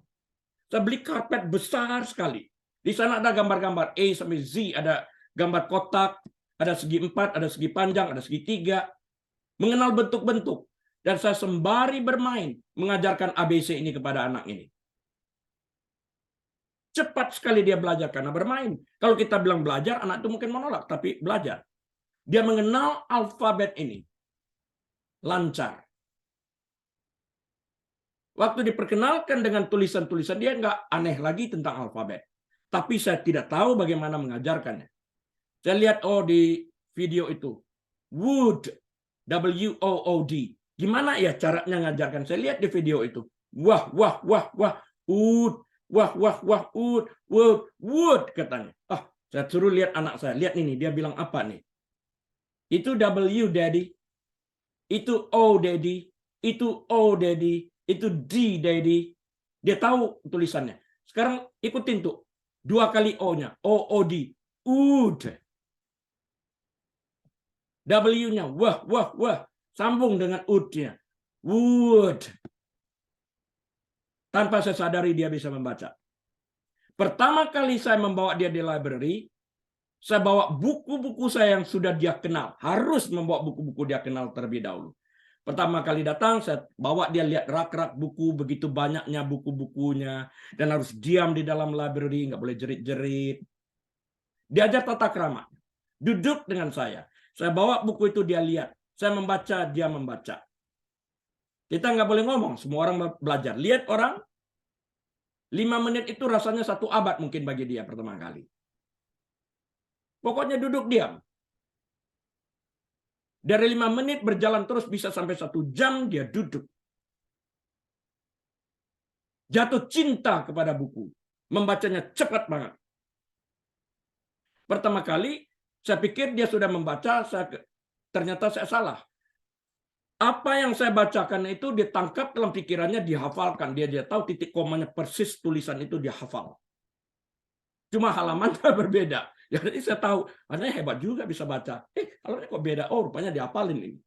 Saya beli karpet besar sekali. Di sana ada gambar-gambar A sampai Z, ada gambar kotak, ada segi 4, ada segi panjang, ada segi 3. Mengenal bentuk-bentuk. Dan saya sembari bermain mengajarkan ABC ini kepada anak ini. Cepat sekali dia belajar karena bermain. Kalau kita bilang belajar, anak itu mungkin menolak, tapi belajar. Dia mengenal alfabet ini. Lancar. Waktu diperkenalkan dengan tulisan-tulisan, dia nggak aneh lagi tentang alfabet. Tapi saya tidak tahu bagaimana mengajarkannya. Saya lihat, di video itu. Wood. W-O-O-D. Gimana ya caranya ngajarkan? Saya lihat di video itu. Wah, wah, wah, wah. Wood. Wah, wah, wah. Wood. Wood. Wood. Katanya. Saya suruh lihat anak saya. Lihat ini. Dia bilang apa nih? Itu W, Daddy. Itu O, Daddy. Itu O, Daddy. Itu D, Daddy. Dia tahu tulisannya. Sekarang ikutin tuh. 2 kali O-nya. O-O-D. Wood. W-nya. Wah, wah, wah. Sambung dengan wood-nya. Wood. Tanpa saya sadari dia bisa membaca. Pertama kali saya membawa dia di library, saya bawa buku-buku saya yang sudah dia kenal. Harus membawa buku-buku dia kenal terlebih dahulu. Pertama kali datang, saya bawa dia lihat rak-rak buku, begitu banyaknya buku-bukunya, dan harus diam di dalam library, nggak boleh jerit-jerit. Diajar tata krama. Duduk dengan saya bawa buku itu dia lihat. Saya membaca, dia membaca. Kita nggak boleh ngomong, semua orang belajar. Lihat orang, 5 menit itu rasanya 1 abad mungkin bagi dia pertama kali. Pokoknya duduk diam. Dari 5 menit berjalan terus bisa sampai 1 jam dia duduk. Jatuh cinta kepada buku. Membacanya cepat banget. Pertama kali saya pikir dia sudah membaca, ternyata saya salah. Apa yang saya bacakan itu ditangkap dalam pikirannya, dihafalkan. Dia tahu titik komanya persis, tulisan itu dia hafal. Cuma halamannya berbeda. Jadi saya tahu, anaknya hebat juga bisa baca. Halamannya kok beda? Oh, rupanya dihafalin ini.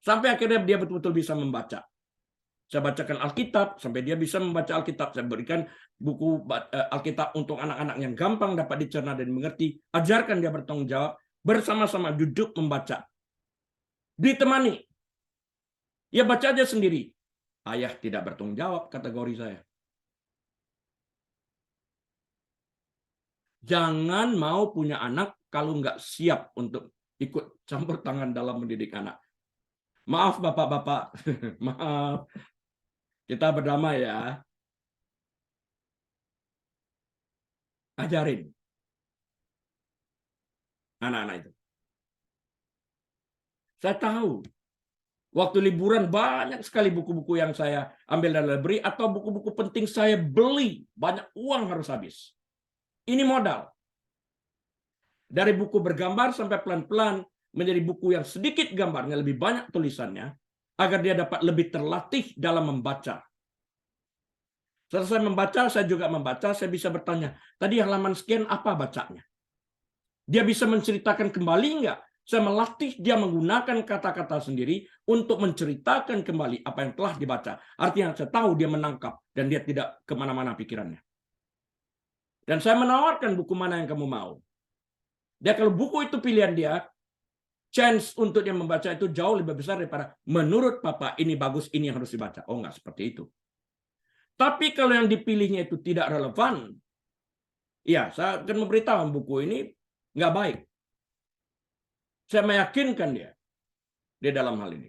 Sampai akhirnya dia betul-betul bisa membaca. Saya bacakan Alkitab, sampai dia bisa membaca Alkitab. Saya berikan buku Alkitab untuk anak-anak yang gampang dapat dicerna dan dimengerti. Ajarkan dia bertanggung jawab, bersama-sama duduk membaca. Ditemani. Ya baca aja sendiri. Ayah tidak bertanggung jawab, kategori saya. Jangan mau punya anak kalau nggak siap untuk ikut campur tangan dalam mendidik anak. Maaf bapak-bapak, maaf. Kita berdamai ya. Ajarin anak-anak itu. Saya tahu, waktu liburan banyak sekali buku-buku yang saya ambil dari library atau buku-buku penting saya beli. Banyak uang harus habis. Ini modal. Dari buku bergambar sampai pelan-pelan menjadi buku yang sedikit gambarnya, lebih banyak tulisannya, agar dia dapat lebih terlatih dalam membaca. Selesai membaca, saya juga membaca, saya bisa bertanya, tadi halaman sekian apa bacanya? Dia bisa menceritakan kembali enggak? Saya melatih dia menggunakan kata-kata sendiri untuk menceritakan kembali apa yang telah dibaca. Artinya saya tahu dia menangkap dan dia tidak kemana-mana pikirannya. Dan saya menawarkan buku mana yang kamu mau. Dan kalau buku itu pilihan dia, chance untuk dia membaca itu jauh lebih besar daripada menurut papa ini bagus, ini yang harus dibaca. Oh, enggak seperti itu. Tapi kalau yang dipilihnya itu tidak relevan, ya saya akan memberitahu buku ini nggak baik. Saya meyakinkan dia di dalam hal ini.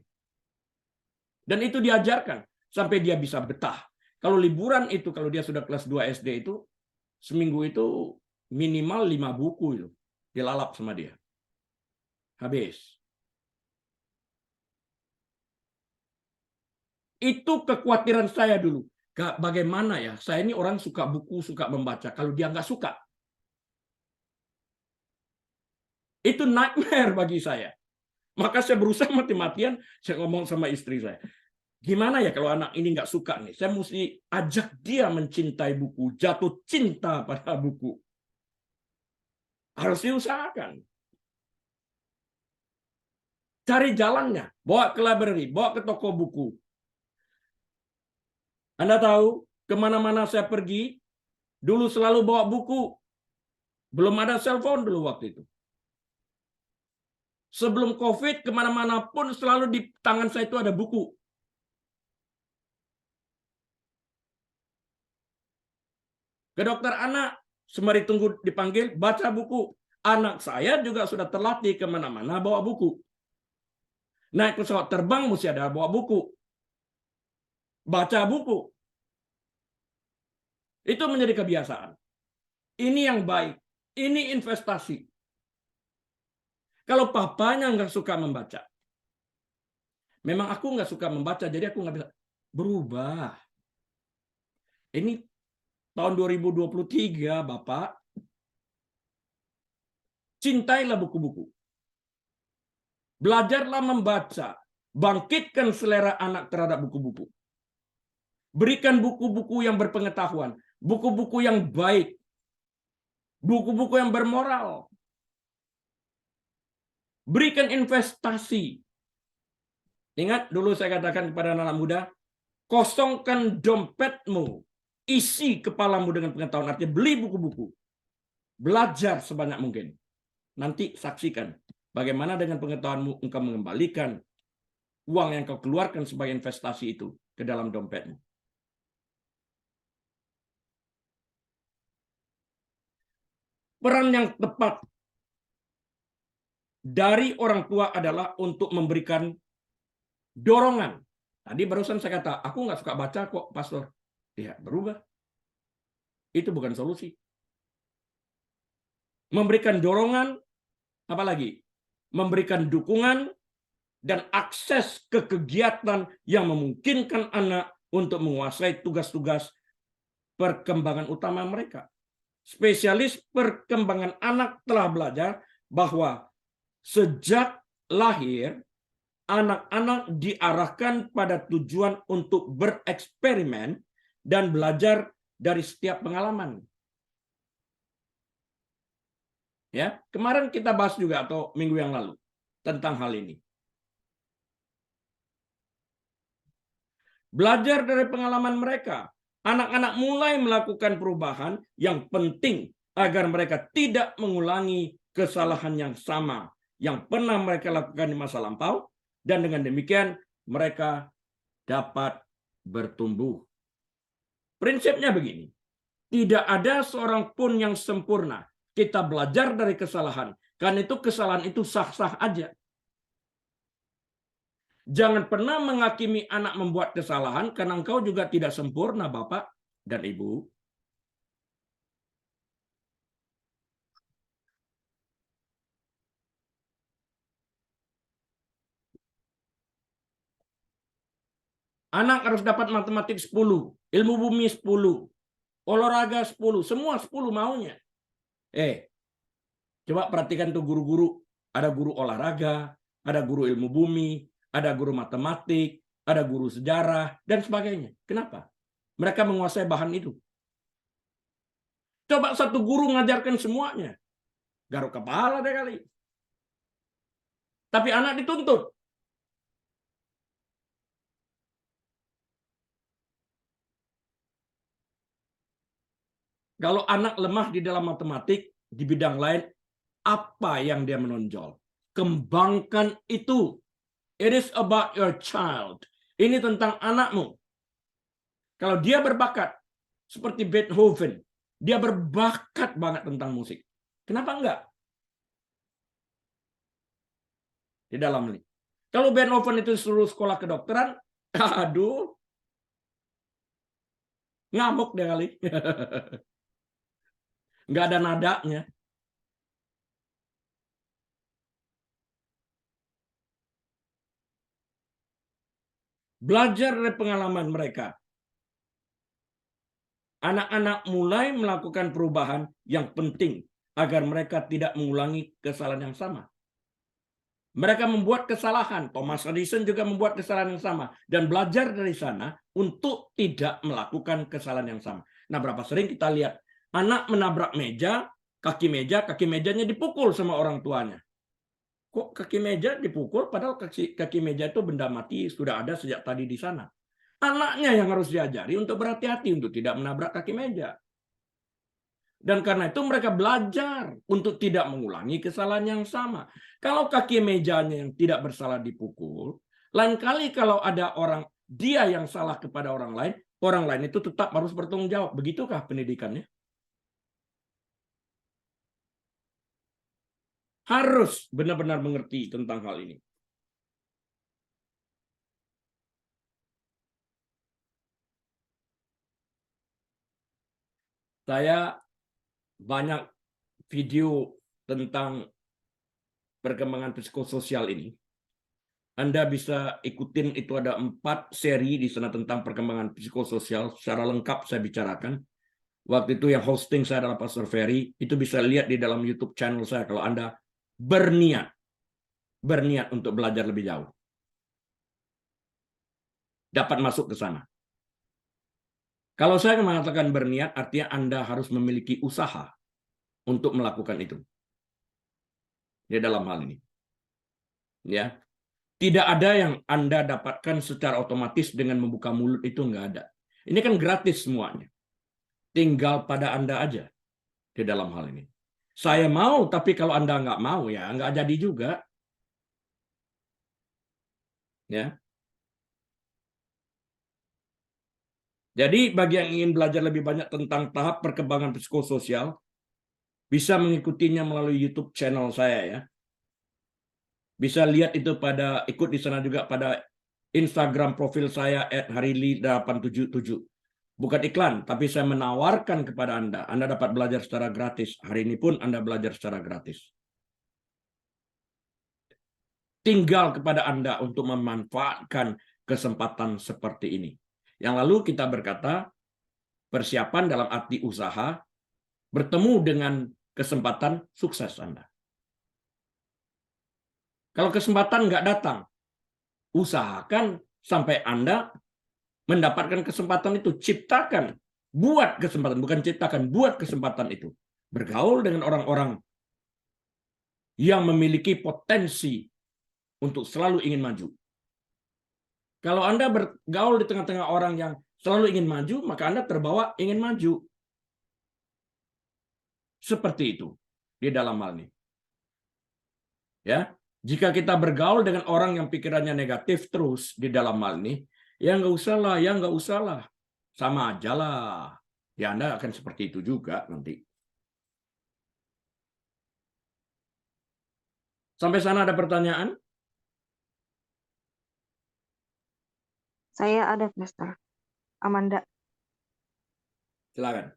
Dan itu diajarkan sampai dia bisa betah. Kalau liburan itu, kalau dia sudah kelas 2 SD itu, seminggu itu minimal 5 buku itu dilalap sama dia. Habis. Itu kekhawatiran saya dulu. Bagaimana ya, saya ini orang suka buku, suka membaca. Kalau dia nggak suka, itu nightmare bagi saya. Maka saya berusaha mati-matian, saya ngomong sama istri saya. Gimana ya kalau anak ini nggak suka nih? Saya mesti ajak dia mencintai buku, jatuh cinta pada buku. Harus diusahakan. Cari jalannya, bawa ke library, bawa ke toko buku. Anda tahu, kemana-mana saya pergi, dulu selalu bawa buku. Belum ada cellphone dulu waktu itu. Sebelum COVID, kemana-mana pun selalu di tangan saya itu ada buku. Ke dokter anak, sembari tunggu dipanggil, baca buku. Anak saya juga sudah terlatih kemana-mana bawa buku. Naik pesawat terbang mesti ada bawa buku. Baca buku. Itu menjadi kebiasaan. Ini yang baik. Ini investasi. Kalau papanya nggak suka membaca. Memang aku nggak suka membaca, jadi aku nggak bisa berubah. Ini tahun 2023, Bapak. Cintailah buku-buku. Belajarlah membaca. Bangkitkan selera anak terhadap buku-buku. Berikan buku-buku yang berpengetahuan. Buku-buku yang baik. Buku-buku yang bermoral. Berikan investasi. Ingat dulu saya katakan kepada anak muda, kosongkan dompetmu. Isi kepalamu dengan pengetahuan. Artinya beli buku-buku. Belajar sebanyak mungkin. Nanti saksikan. Bagaimana dengan pengetahuanmu engkau mengembalikan uang yang kau keluarkan sebagai investasi itu ke dalam dompetmu. Peran yang tepat dari orang tua adalah untuk memberikan dorongan. Tadi barusan saya kata, aku nggak suka baca kok, Pastor. Ya, berubah. Itu bukan solusi. Memberikan dorongan, apalagi? Memberikan dukungan dan akses ke kegiatan yang memungkinkan anak untuk menguasai tugas-tugas perkembangan utama mereka. Spesialis perkembangan anak telah belajar bahwa sejak lahir, anak-anak diarahkan pada tujuan untuk bereksperimen dan belajar dari setiap pengalaman. Ya, kemarin kita bahas juga atau minggu yang lalu tentang hal ini. Belajar dari pengalaman mereka. Anak-anak mulai melakukan perubahan yang penting agar mereka tidak mengulangi kesalahan yang sama yang pernah mereka lakukan di masa lampau, dan dengan demikian mereka dapat bertumbuh. Prinsipnya begini, tidak ada seorang pun yang sempurna. Kita belajar dari kesalahan, karena itu kesalahan itu sah-sah aja. Jangan pernah menghakimi anak membuat kesalahan, karena engkau juga tidak sempurna, Bapak dan Ibu. Anak harus dapat matematik 10, ilmu bumi 10, olahraga 10, semua 10 maunya. Coba perhatikan tuh guru-guru. Ada guru olahraga, ada guru ilmu bumi, ada guru matematik, ada guru sejarah, dan sebagainya. Kenapa? Mereka menguasai bahan itu. Coba satu guru ngajarkan semuanya. Garuk kepala deh kali. Tapi anak dituntut. Kalau anak lemah di dalam matematik, di bidang lain, apa yang dia menonjol? Kembangkan itu. It is about your child. Ini tentang anakmu. Kalau dia berbakat, seperti Beethoven, dia berbakat banget tentang musik. Kenapa enggak? Di dalam ini. Kalau Beethoven itu suruh sekolah kedokteran, aduh, ngamuk deh kali. Nggak ada nadanya. Belajar dari pengalaman mereka. Anak-anak mulai melakukan perubahan yang penting agar mereka tidak mengulangi kesalahan yang sama. Mereka membuat kesalahan. Thomas Edison juga membuat kesalahan yang sama. Dan belajar dari sana untuk tidak melakukan kesalahan yang sama. Nah, berapa sering kita lihat anak menabrak meja, kaki mejanya dipukul sama orang tuanya. Kok kaki meja dipukul, padahal kaki meja itu benda mati sudah ada sejak tadi di sana. Anaknya yang harus diajari untuk berhati-hati untuk tidak menabrak kaki meja. Dan karena itu mereka belajar untuk tidak mengulangi kesalahan yang sama. Kalau kaki mejanya yang tidak bersalah dipukul, lain kali kalau ada dia yang salah kepada orang lain itu tetap harus bertanggung jawab. Begitukah pendidikannya? Harus benar-benar mengerti tentang hal ini. Saya banyak video tentang perkembangan psikososial ini. Anda bisa ikutin, itu ada 4 seri di sana tentang perkembangan psikososial. Secara lengkap saya bicarakan. Waktu itu yang hosting saya adalah Pastor Ferry. Itu bisa lihat di dalam YouTube channel saya kalau Anda berniat untuk belajar lebih jauh. Dapat masuk ke sana. Kalau saya mengatakan berniat, artinya Anda harus memiliki usaha untuk melakukan itu. Di dalam hal ini. Ya. Tidak ada yang Anda dapatkan secara otomatis dengan membuka mulut, itu nggak ada. Ini kan gratis semuanya. Tinggal pada Anda aja di dalam hal ini. Saya mau, tapi kalau Anda nggak mau, ya nggak jadi juga. Ya. Jadi bagi yang ingin belajar lebih banyak tentang tahap perkembangan psikososial, bisa mengikutinya melalui YouTube channel saya ya. Bisa lihat itu ikut di sana juga pada Instagram profil saya @harili877. Bukan iklan, tapi saya menawarkan kepada Anda. Anda dapat belajar secara gratis. Hari ini pun Anda belajar secara gratis. Tinggal kepada Anda untuk memanfaatkan kesempatan seperti ini. Yang lalu kita berkata, persiapan dalam arti usaha, bertemu dengan kesempatan sukses Anda. Kalau kesempatan nggak datang, usahakan sampai Anda mendapatkan kesempatan itu. Ciptakan, buat kesempatan, bukan ciptakan, buat kesempatan itu. Bergaul dengan orang-orang yang memiliki potensi untuk selalu ingin maju. Kalau Anda bergaul di tengah-tengah orang yang selalu ingin maju, maka Anda terbawa ingin maju. Seperti itu di dalam hal ini. Ya, jika kita bergaul dengan orang yang pikirannya negatif terus di dalam hal ini, ya nggak usah lah, sama aja lah. Ya Anda akan seperti itu juga nanti. Sampai sana ada pertanyaan? Saya ada, Pastor. Amanda. Silakan.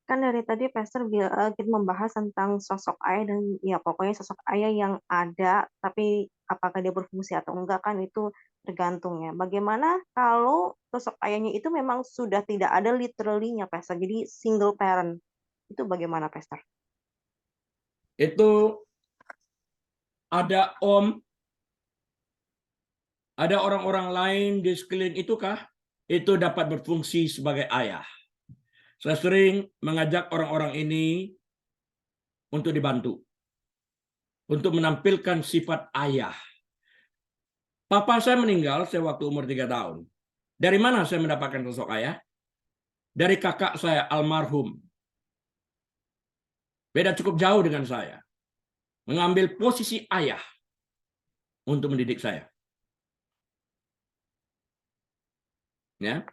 Kan dari tadi Pastor kita membahas tentang sosok ayah dan ya pokoknya sosok ayah yang ada, tapi apakah dia berfungsi atau enggak kan itu tergantung ya. Bagaimana kalau sosok ayahnya itu memang sudah tidak ada literally-nya Pastor, jadi single parent. Itu bagaimana Pastor? Itu ada ada orang-orang lain di sekeliling itukah? Itu dapat berfungsi sebagai ayah. Saya sering mengajak orang-orang ini untuk dibantu. Untuk menampilkan sifat ayah. Papa saya meninggal saya waktu umur 3 tahun. Dari mana saya mendapatkan sosok ayah? Dari kakak saya almarhum. Beda cukup jauh dengan saya. Mengambil posisi ayah untuk mendidik saya. Ya.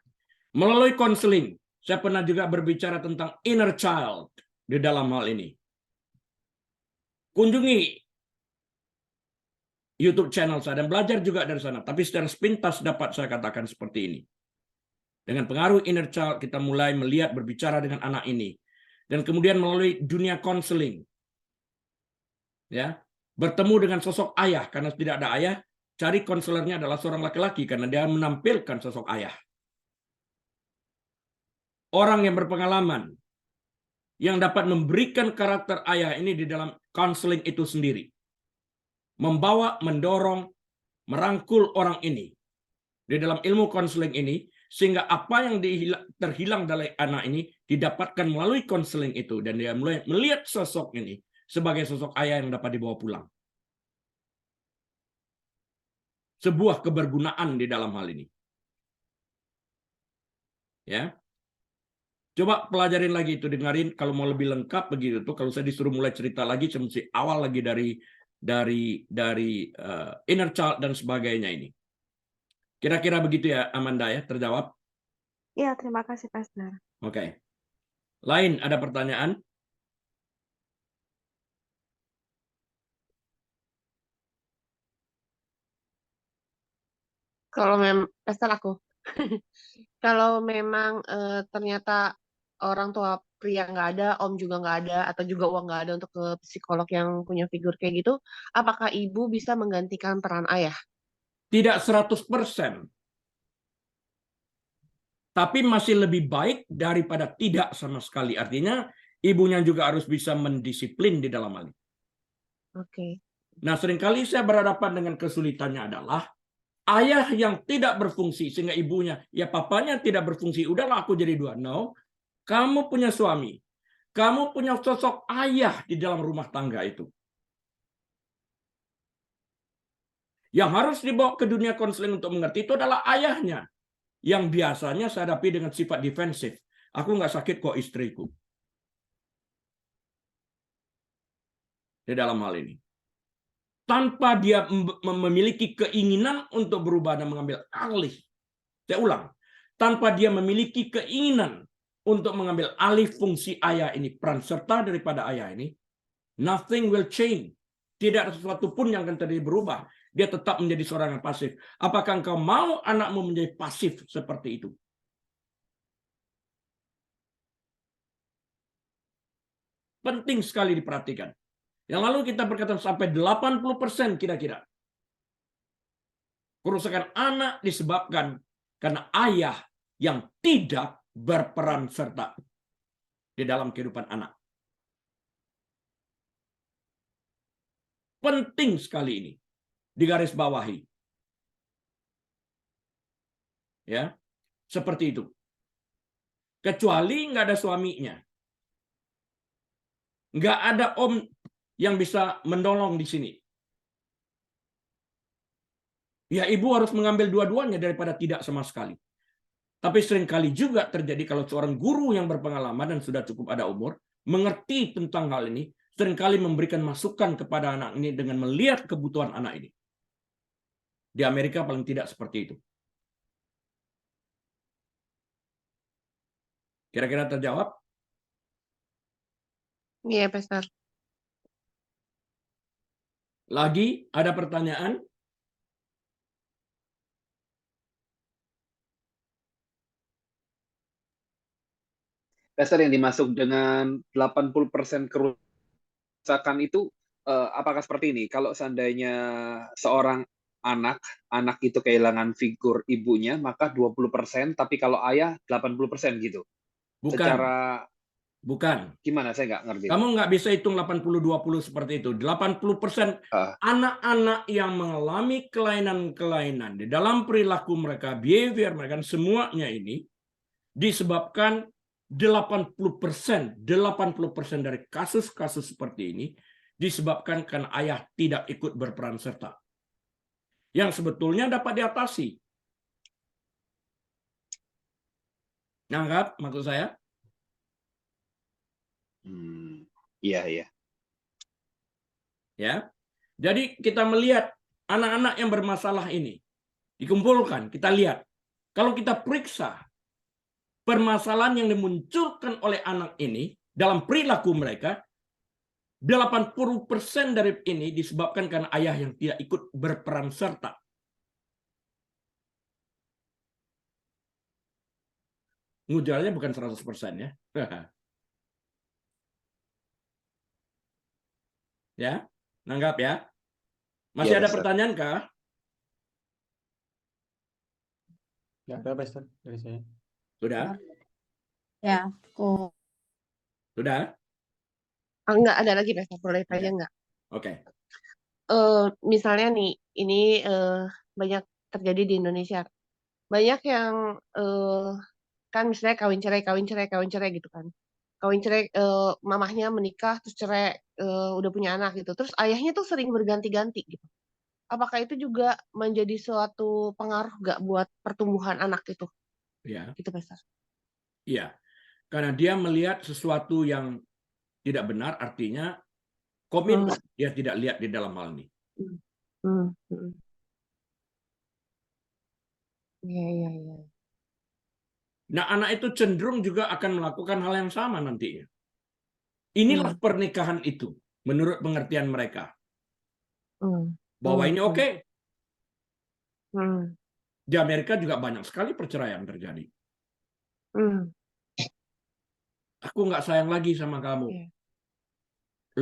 Melalui konseling, saya pernah juga berbicara tentang inner child di dalam hal ini. Kunjungi YouTube channel saya dan belajar juga dari sana. Tapi secara sepintas dapat saya katakan seperti ini. Dengan pengaruh inner child, kita mulai melihat, berbicara dengan anak ini. Dan kemudian melalui dunia konseling. Ya, bertemu dengan sosok ayah. Karena tidak ada ayah, cari konselernya adalah seorang laki-laki. Karena dia menampilkan sosok ayah. Orang yang berpengalaman yang dapat memberikan karakter ayah ini di dalam konseling itu sendiri. Membawa, mendorong, merangkul orang ini di dalam ilmu konseling ini sehingga apa yang terhilang dari anak ini didapatkan melalui konseling itu dan dia mulai melihat sosok ini sebagai sosok ayah yang dapat dibawa pulang. sebuah kebergunaan di dalam hal ini. Ya. Coba pelajarin lagi itu, dengerin kalau mau lebih lengkap begitu tuh. Kalau saya disuruh mulai cerita lagi, saya mesti awal lagi dari inner child dan sebagainya ini. Kira-kira begitu ya, Amanda ya, terjawab? Iya, terima kasih, Pastor. Oke. Lain ada pertanyaan? Kalau Pastor aku. Kalau memang ternyata orang tua pria nggak ada, om juga nggak ada, atau juga uang nggak ada untuk ke psikolog yang punya figur kayak gitu, apakah ibu bisa menggantikan peran ayah? Tidak 100%. Tapi masih lebih baik daripada tidak sama sekali. Artinya ibunya juga harus bisa mendisiplin di dalam hal ini. Oke. Nah, seringkali saya berhadapan dengan kesulitannya adalah ayah yang tidak berfungsi sehingga ibunya, ya papanya tidak berfungsi, udahlah aku jadi dua. No, kamu punya suami, kamu punya sosok ayah di dalam rumah tangga itu. Yang harus dibawa ke dunia konseling untuk mengerti itu adalah ayahnya. Yang biasanya saya hadapi dengan sifat defensif. Aku nggak sakit kok istriku. Di dalam hal ini. Tanpa dia memiliki keinginan untuk berubah dan mengambil alih. Saya ulang. Tanpa dia memiliki keinginan untuk mengambil alih fungsi ayah ini, peran serta daripada ayah ini, nothing will change. Tidak ada sesuatu pun yang akan terjadi berubah. Dia tetap menjadi seorang yang pasif. Apakah engkau mau anakmu menjadi pasif seperti itu? Penting sekali diperhatikan. Yang lalu kita berkata sampai 80% kira-kira. Kerusakan anak disebabkan karena ayah yang tidak berperan serta di dalam kehidupan anak. Penting sekali ini digarisbawahi. Ya, seperti itu. Kecuali nggak ada suaminya. Nggak ada om yang bisa menolong di sini. Ya, ibu harus mengambil dua-duanya daripada tidak sama sekali. Tapi seringkali juga terjadi kalau seorang guru yang berpengalaman dan sudah cukup ada umur, mengerti tentang hal ini, seringkali memberikan masukan kepada anak ini dengan melihat kebutuhan anak ini. Di Amerika paling tidak seperti itu. Kira-kira terjawab? Iya, Pastor. Lagi ada pertanyaan? Pastor, yang dimasuk dengan 80% kerusakan itu apakah seperti ini? Kalau seandainya seorang anak itu kehilangan figur ibunya, maka 20%, tapi kalau ayah 80% gitu. Bukan. Secara Bukan. gimana? Saya nggak ngerti. Kamu nggak bisa hitung 80-20 seperti itu. 80% anak-anak yang mengalami kelainan-kelainan di dalam perilaku mereka, behavior mereka, semuanya ini disebabkan 80% dari kasus-kasus seperti ini disebabkan karena ayah tidak ikut berperan serta. Yang sebetulnya dapat diatasi. Nangkap maksud saya? Iya, iya. Ya. Jadi kita melihat anak-anak yang bermasalah ini dikumpulkan, kita lihat. Kalau kita periksa permasalahan yang dimunculkan oleh anak ini dalam perilaku mereka, 80% dari ini disebabkan karena ayah yang tidak ikut berperan serta. Ngujarnya bukan 100% ya. Ya, nanggap ya. Masih Ya, ada Pastor. pertanyaan kah? Ya, ada Pastor dari saya. Sudah? Ya, aku Sudah? Enggak ada lagi, Pastor. Boleh tanya nggak? Oke. Misalnya nih, ini banyak terjadi di Indonesia. Banyak yang kan misalnya kawin cerai gitu kan. Kawin cerai, mamahnya menikah terus cerai, udah punya anak gitu. Terus ayahnya tuh sering berganti-ganti gitu. apakah itu juga menjadi suatu pengaruh nggak buat pertumbuhan anak itu? Ya, Gitu, Pastor. iya. Karena dia melihat sesuatu yang tidak benar, artinya komitmen dia tidak lihat di dalam hal ini. Iya. Nah, anak itu cenderung juga akan melakukan hal yang sama nantinya. Inilah pernikahan itu, menurut pengertian mereka. Bahwa ini oke. Di Amerika juga banyak sekali perceraian terjadi. Aku nggak sayang lagi sama kamu. Iya.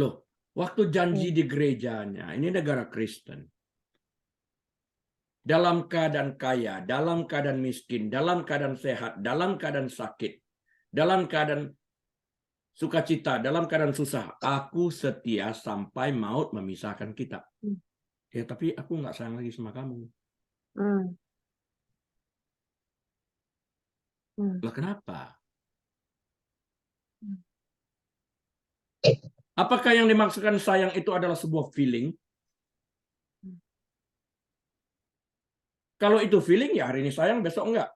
Loh, waktu janji di gerejanya, ini negara Kristen. Dalam keadaan kaya, dalam keadaan miskin, dalam keadaan sehat, dalam keadaan sakit, dalam keadaan sukacita, dalam keadaan susah, aku setia sampai maut memisahkan kita. Ya, tapi aku nggak sayang lagi sama kamu. Lah kenapa? Apakah yang dimaksudkan sayang itu adalah sebuah feeling? Kalau itu feeling, ya hari ini sayang, besok enggak.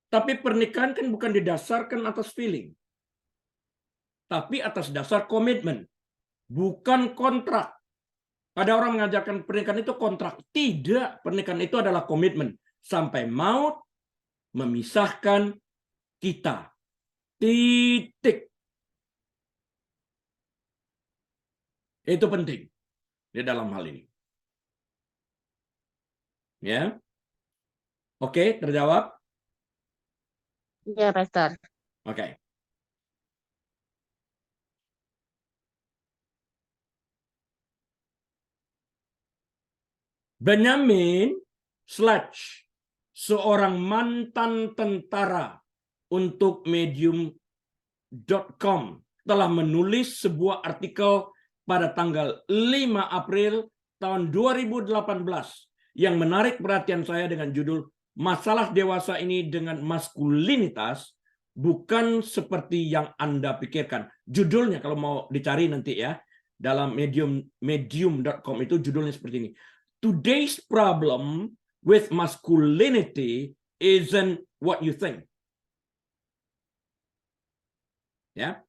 Tapi pernikahan kan bukan didasarkan atas feeling. Tapi atas dasar komitmen. Bukan kontrak. Ada orang mengajarkan pernikahan itu kontrak. Tidak, pernikahan itu adalah komitmen. Sampai maut memisahkan kita. Titik. Itu penting di dalam hal ini. Ya. Oke, terjawab? Iya, Pastor. Oke. Benjamin Sledge, seorang mantan tentara untuk medium.com, telah menulis sebuah artikel pada tanggal 5 April tahun 2018 yang menarik perhatian saya dengan judul "Masalah dewasa ini dengan maskulinitas bukan seperti yang Anda pikirkan." Judulnya kalau mau dicari nanti ya, dalam medium.com itu judulnya seperti ini. Today's problem with masculinity isn't what you think. Ya.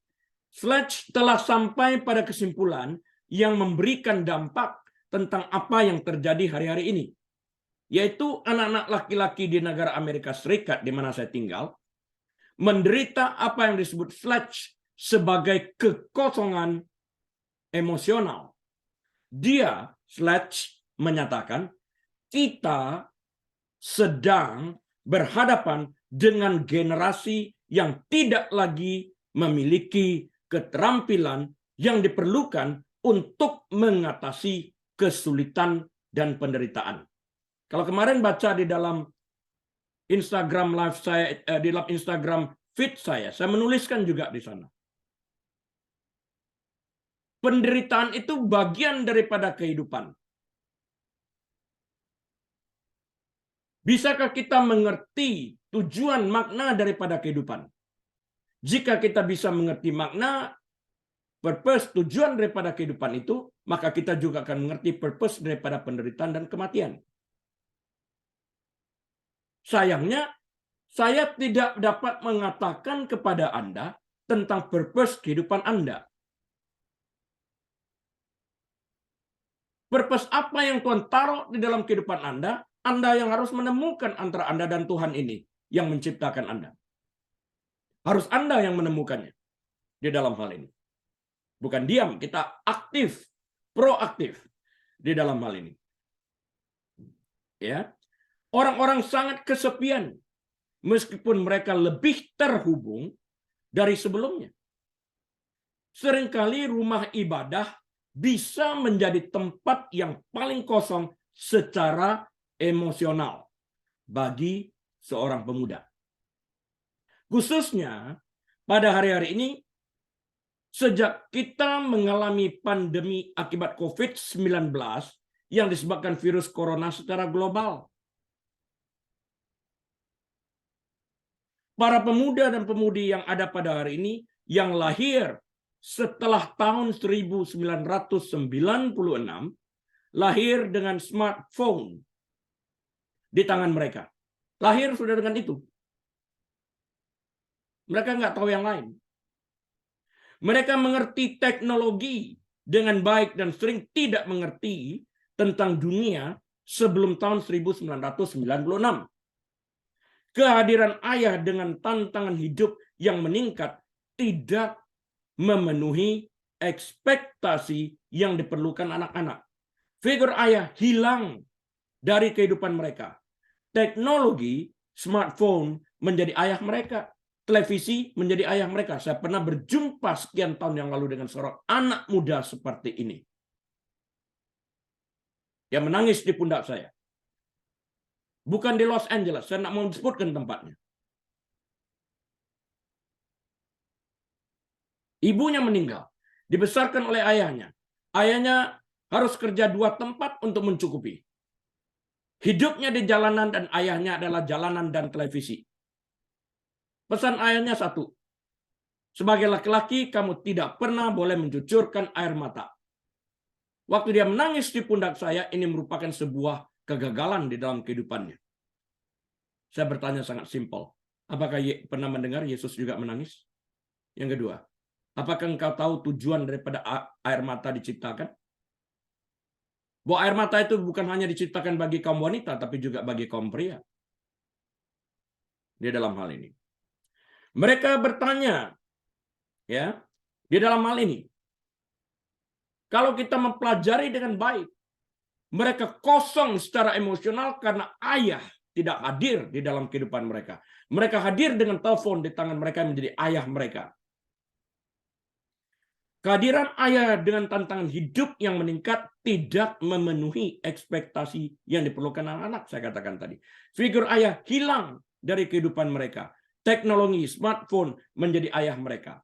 Sledge telah sampai pada kesimpulan yang memberikan dampak tentang apa yang terjadi hari-hari ini, yaitu anak-anak laki-laki di negara Amerika Serikat di mana saya tinggal menderita apa yang disebut Sledge sebagai kekosongan emosional. Sledge menyatakan kita sedang berhadapan dengan generasi yang tidak lagi memiliki keterampilan yang diperlukan untuk mengatasi kesulitan dan penderitaan. Kalau kemarin baca di dalam Instagram live saya, di dalam Instagram feed saya menuliskan juga di sana. Penderitaan itu bagian daripada kehidupan. Bisakah kita mengerti tujuan makna daripada kehidupan? Jika kita bisa mengerti makna, purpose, tujuan daripada kehidupan itu, maka kita juga akan mengerti purpose daripada penderitaan dan kematian. Sayangnya, saya tidak dapat mengatakan kepada Anda tentang purpose kehidupan Anda. Purpose apa yang Tuhan taruh di dalam kehidupan Anda yang harus menemukan antara Anda dan Tuhan ini yang menciptakan Anda. Harus Anda yang menemukannya di dalam hal ini. Bukan diam, kita aktif, proaktif di dalam hal ini. Ya. Orang-orang sangat kesepian meskipun mereka lebih terhubung dari sebelumnya. Seringkali rumah ibadah bisa menjadi tempat yang paling kosong secara emosional bagi seorang pemuda. Khususnya pada hari-hari ini, sejak kita mengalami pandemi akibat COVID-19 yang disebabkan virus corona secara global. Para pemuda dan pemudi yang ada pada hari ini, yang lahir setelah tahun 1996, lahir dengan smartphone di tangan mereka. Lahir sudah dengan itu. Mereka nggak tahu yang lain. Mereka mengerti teknologi dengan baik dan sering tidak mengerti tentang dunia sebelum tahun 1996. Kehadiran ayah dengan tantangan hidup yang meningkat tidak memenuhi ekspektasi yang diperlukan anak-anak. Figur ayah hilang dari kehidupan mereka. Teknologi, smartphone menjadi ayah mereka. Televisi menjadi ayah mereka. Saya pernah berjumpa sekian tahun yang lalu dengan seorang anak muda seperti ini. Yang menangis di pundak saya. Bukan di Los Angeles, saya tidak mau disebutkan tempatnya. Ibunya meninggal, dibesarkan oleh ayahnya. Ayahnya harus kerja 2 tempat untuk mencukupi. Hidupnya di jalanan dan ayahnya adalah jalanan dan televisi. Pesan ayahnya satu, sebagai laki-laki kamu tidak pernah boleh mencucurkan air mata. Waktu dia menangis di pundak saya, ini merupakan sebuah kegagalan di dalam kehidupannya. Saya bertanya sangat simpel. Apakah pernah mendengar Yesus juga menangis? Yang kedua, apakah engkau tahu tujuan daripada air mata diciptakan? Bahwa air mata itu bukan hanya diciptakan bagi kaum wanita, tapi juga bagi kaum pria. Di dalam hal ini. Mereka bertanya, ya, di dalam hal ini. Kalau kita mempelajari dengan baik, mereka kosong secara emosional karena ayah tidak hadir di dalam kehidupan mereka. Mereka hadir dengan telepon di tangan mereka menjadi ayah mereka. Kehadiran ayah dengan tantangan hidup yang meningkat tidak memenuhi ekspektasi yang diperlukan anak-anak, saya katakan tadi. Figur ayah hilang dari kehidupan mereka. Teknologi, smartphone menjadi ayah mereka.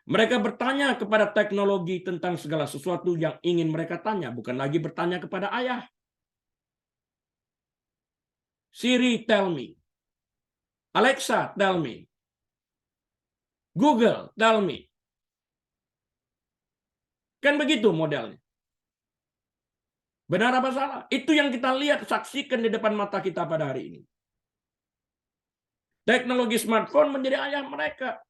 Mereka bertanya kepada teknologi tentang segala sesuatu yang ingin mereka tanya, bukan lagi bertanya kepada ayah. Siri, tell me. Alexa, tell me. Google, tell me. Kan begitu modelnya. Benar apa salah? Itu yang kita lihat, saksikan di depan mata kita pada hari ini. Teknologi smartphone menjadi ayah mereka.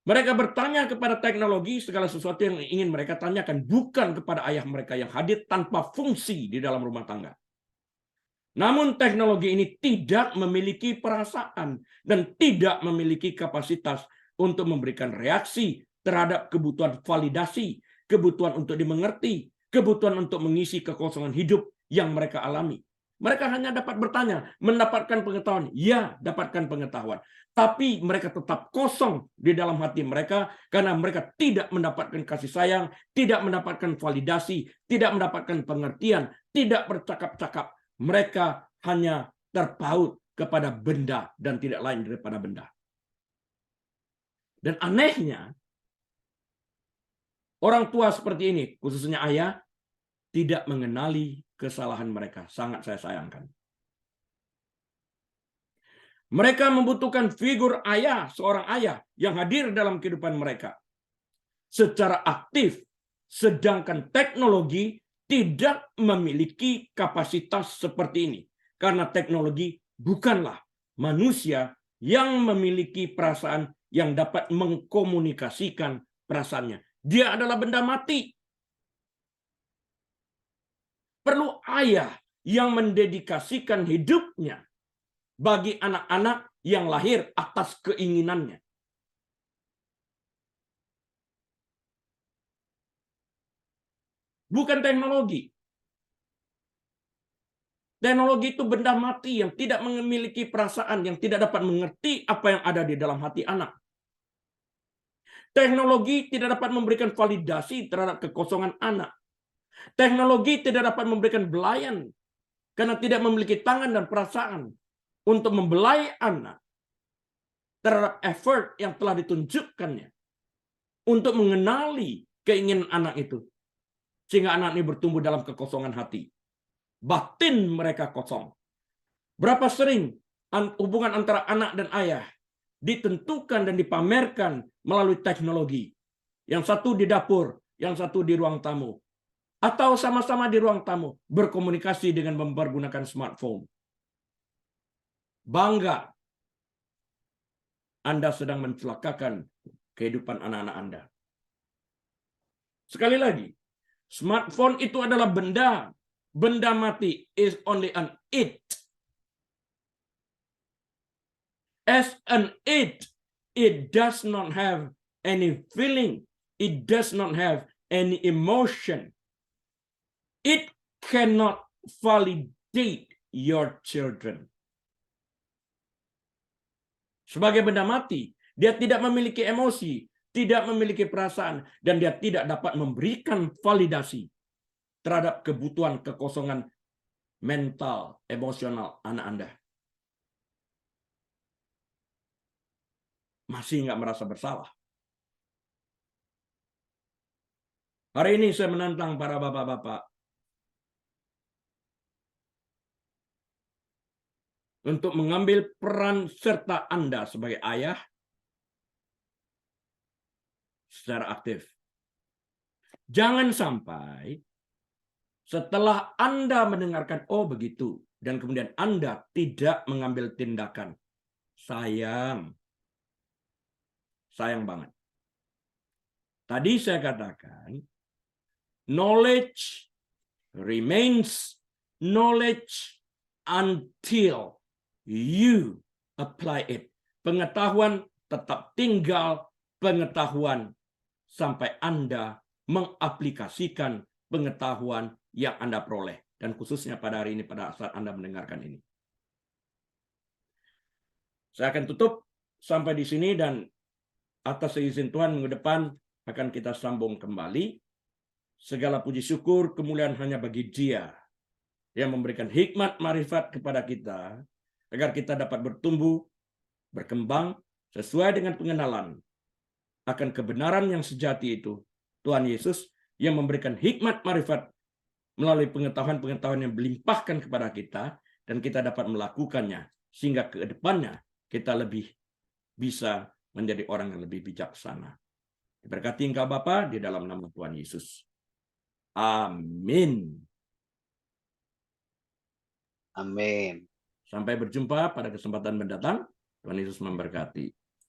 Mereka bertanya kepada teknologi segala sesuatu yang ingin mereka tanyakan, bukan kepada ayah mereka yang hadir tanpa fungsi di dalam rumah tangga. Namun teknologi ini tidak memiliki perasaan dan tidak memiliki kapasitas untuk memberikan reaksi terhadap kebutuhan validasi, kebutuhan untuk dimengerti, kebutuhan untuk mengisi kekosongan hidup yang mereka alami. Mereka hanya dapat bertanya, mendapatkan pengetahuan. Ya, dapatkan pengetahuan. Tapi mereka tetap kosong di dalam hati mereka karena mereka tidak mendapatkan kasih sayang, tidak mendapatkan validasi, tidak mendapatkan pengertian, tidak bercakap-cakap. Mereka hanya terpaut kepada benda dan tidak lain daripada benda. Dan anehnya, orang tua seperti ini, khususnya ayah, tidak mengenali kesalahan mereka. Sangat saya sayangkan. Mereka membutuhkan figur ayah, seorang ayah yang hadir dalam kehidupan mereka secara aktif, sedangkan teknologi tidak memiliki kapasitas seperti ini. Karena teknologi bukanlah manusia yang memiliki perasaan yang dapat mengkomunikasikan perasaannya. Dia adalah benda mati. Perlu ayah yang mendedikasikan hidupnya bagi anak-anak yang lahir atas keinginannya. Bukan teknologi. Teknologi itu benda mati yang tidak memiliki perasaan, yang tidak dapat mengerti apa yang ada di dalam hati anak. Teknologi tidak dapat memberikan validasi terhadap kekosongan anak. Teknologi tidak dapat memberikan belayan karena tidak memiliki tangan dan perasaan untuk membelai anak terhadap effort yang telah ditunjukkannya untuk mengenali keinginan anak itu. Sehingga anak ini bertumbuh dalam kekosongan hati. Batin mereka kosong. Berapa sering hubungan antara anak dan ayah ditentukan dan dipamerkan melalui teknologi. Yang satu di dapur, yang satu di ruang tamu. Atau sama-sama di ruang tamu berkomunikasi dengan mempergunakan smartphone. Bangga Anda sedang mencelakakan kehidupan anak-anak Anda. Sekali lagi, smartphone itu adalah benda. Benda mati is only an it. As an it does not have any feeling. It does not have any emotion. It cannot validate your children. Sebagai benda mati, dia tidak memiliki emosi, tidak memiliki perasaan, dan dia tidak dapat memberikan validasi terhadap kebutuhan kekosongan mental, emosional anak Anda. Masih nggak merasa bersalah. Hari ini saya menantang para bapak-bapak untuk mengambil peran serta Anda sebagai ayah secara aktif. Jangan sampai setelah Anda mendengarkan, oh begitu, dan kemudian Anda tidak mengambil tindakan. Sayang banget. Tadi saya katakan, knowledge remains knowledge until you apply it. Pengetahuan tetap tinggal pengetahuan sampai Anda mengaplikasikan pengetahuan yang Anda peroleh. Dan khususnya pada hari ini, pada saat Anda mendengarkan ini. Saya akan tutup sampai di sini, dan atas izin Tuhan minggu depan akan kita sambung kembali. Segala puji syukur kemuliaan hanya bagi Dia yang memberikan hikmat marifat kepada kita, agar kita dapat bertumbuh, berkembang sesuai dengan pengenalan akan kebenaran yang sejati itu, Tuhan Yesus, yang memberikan hikmat marifat melalui pengetahuan-pengetahuan yang berlimpahkan kepada kita, dan kita dapat melakukannya, sehingga ke depannya kita lebih bisa menjadi orang yang lebih bijaksana. Diberkati engkau Bapa di dalam nama Tuhan Yesus. Amin. Amin. Sampai berjumpa pada kesempatan mendatang. Tuhan Yesus memberkati.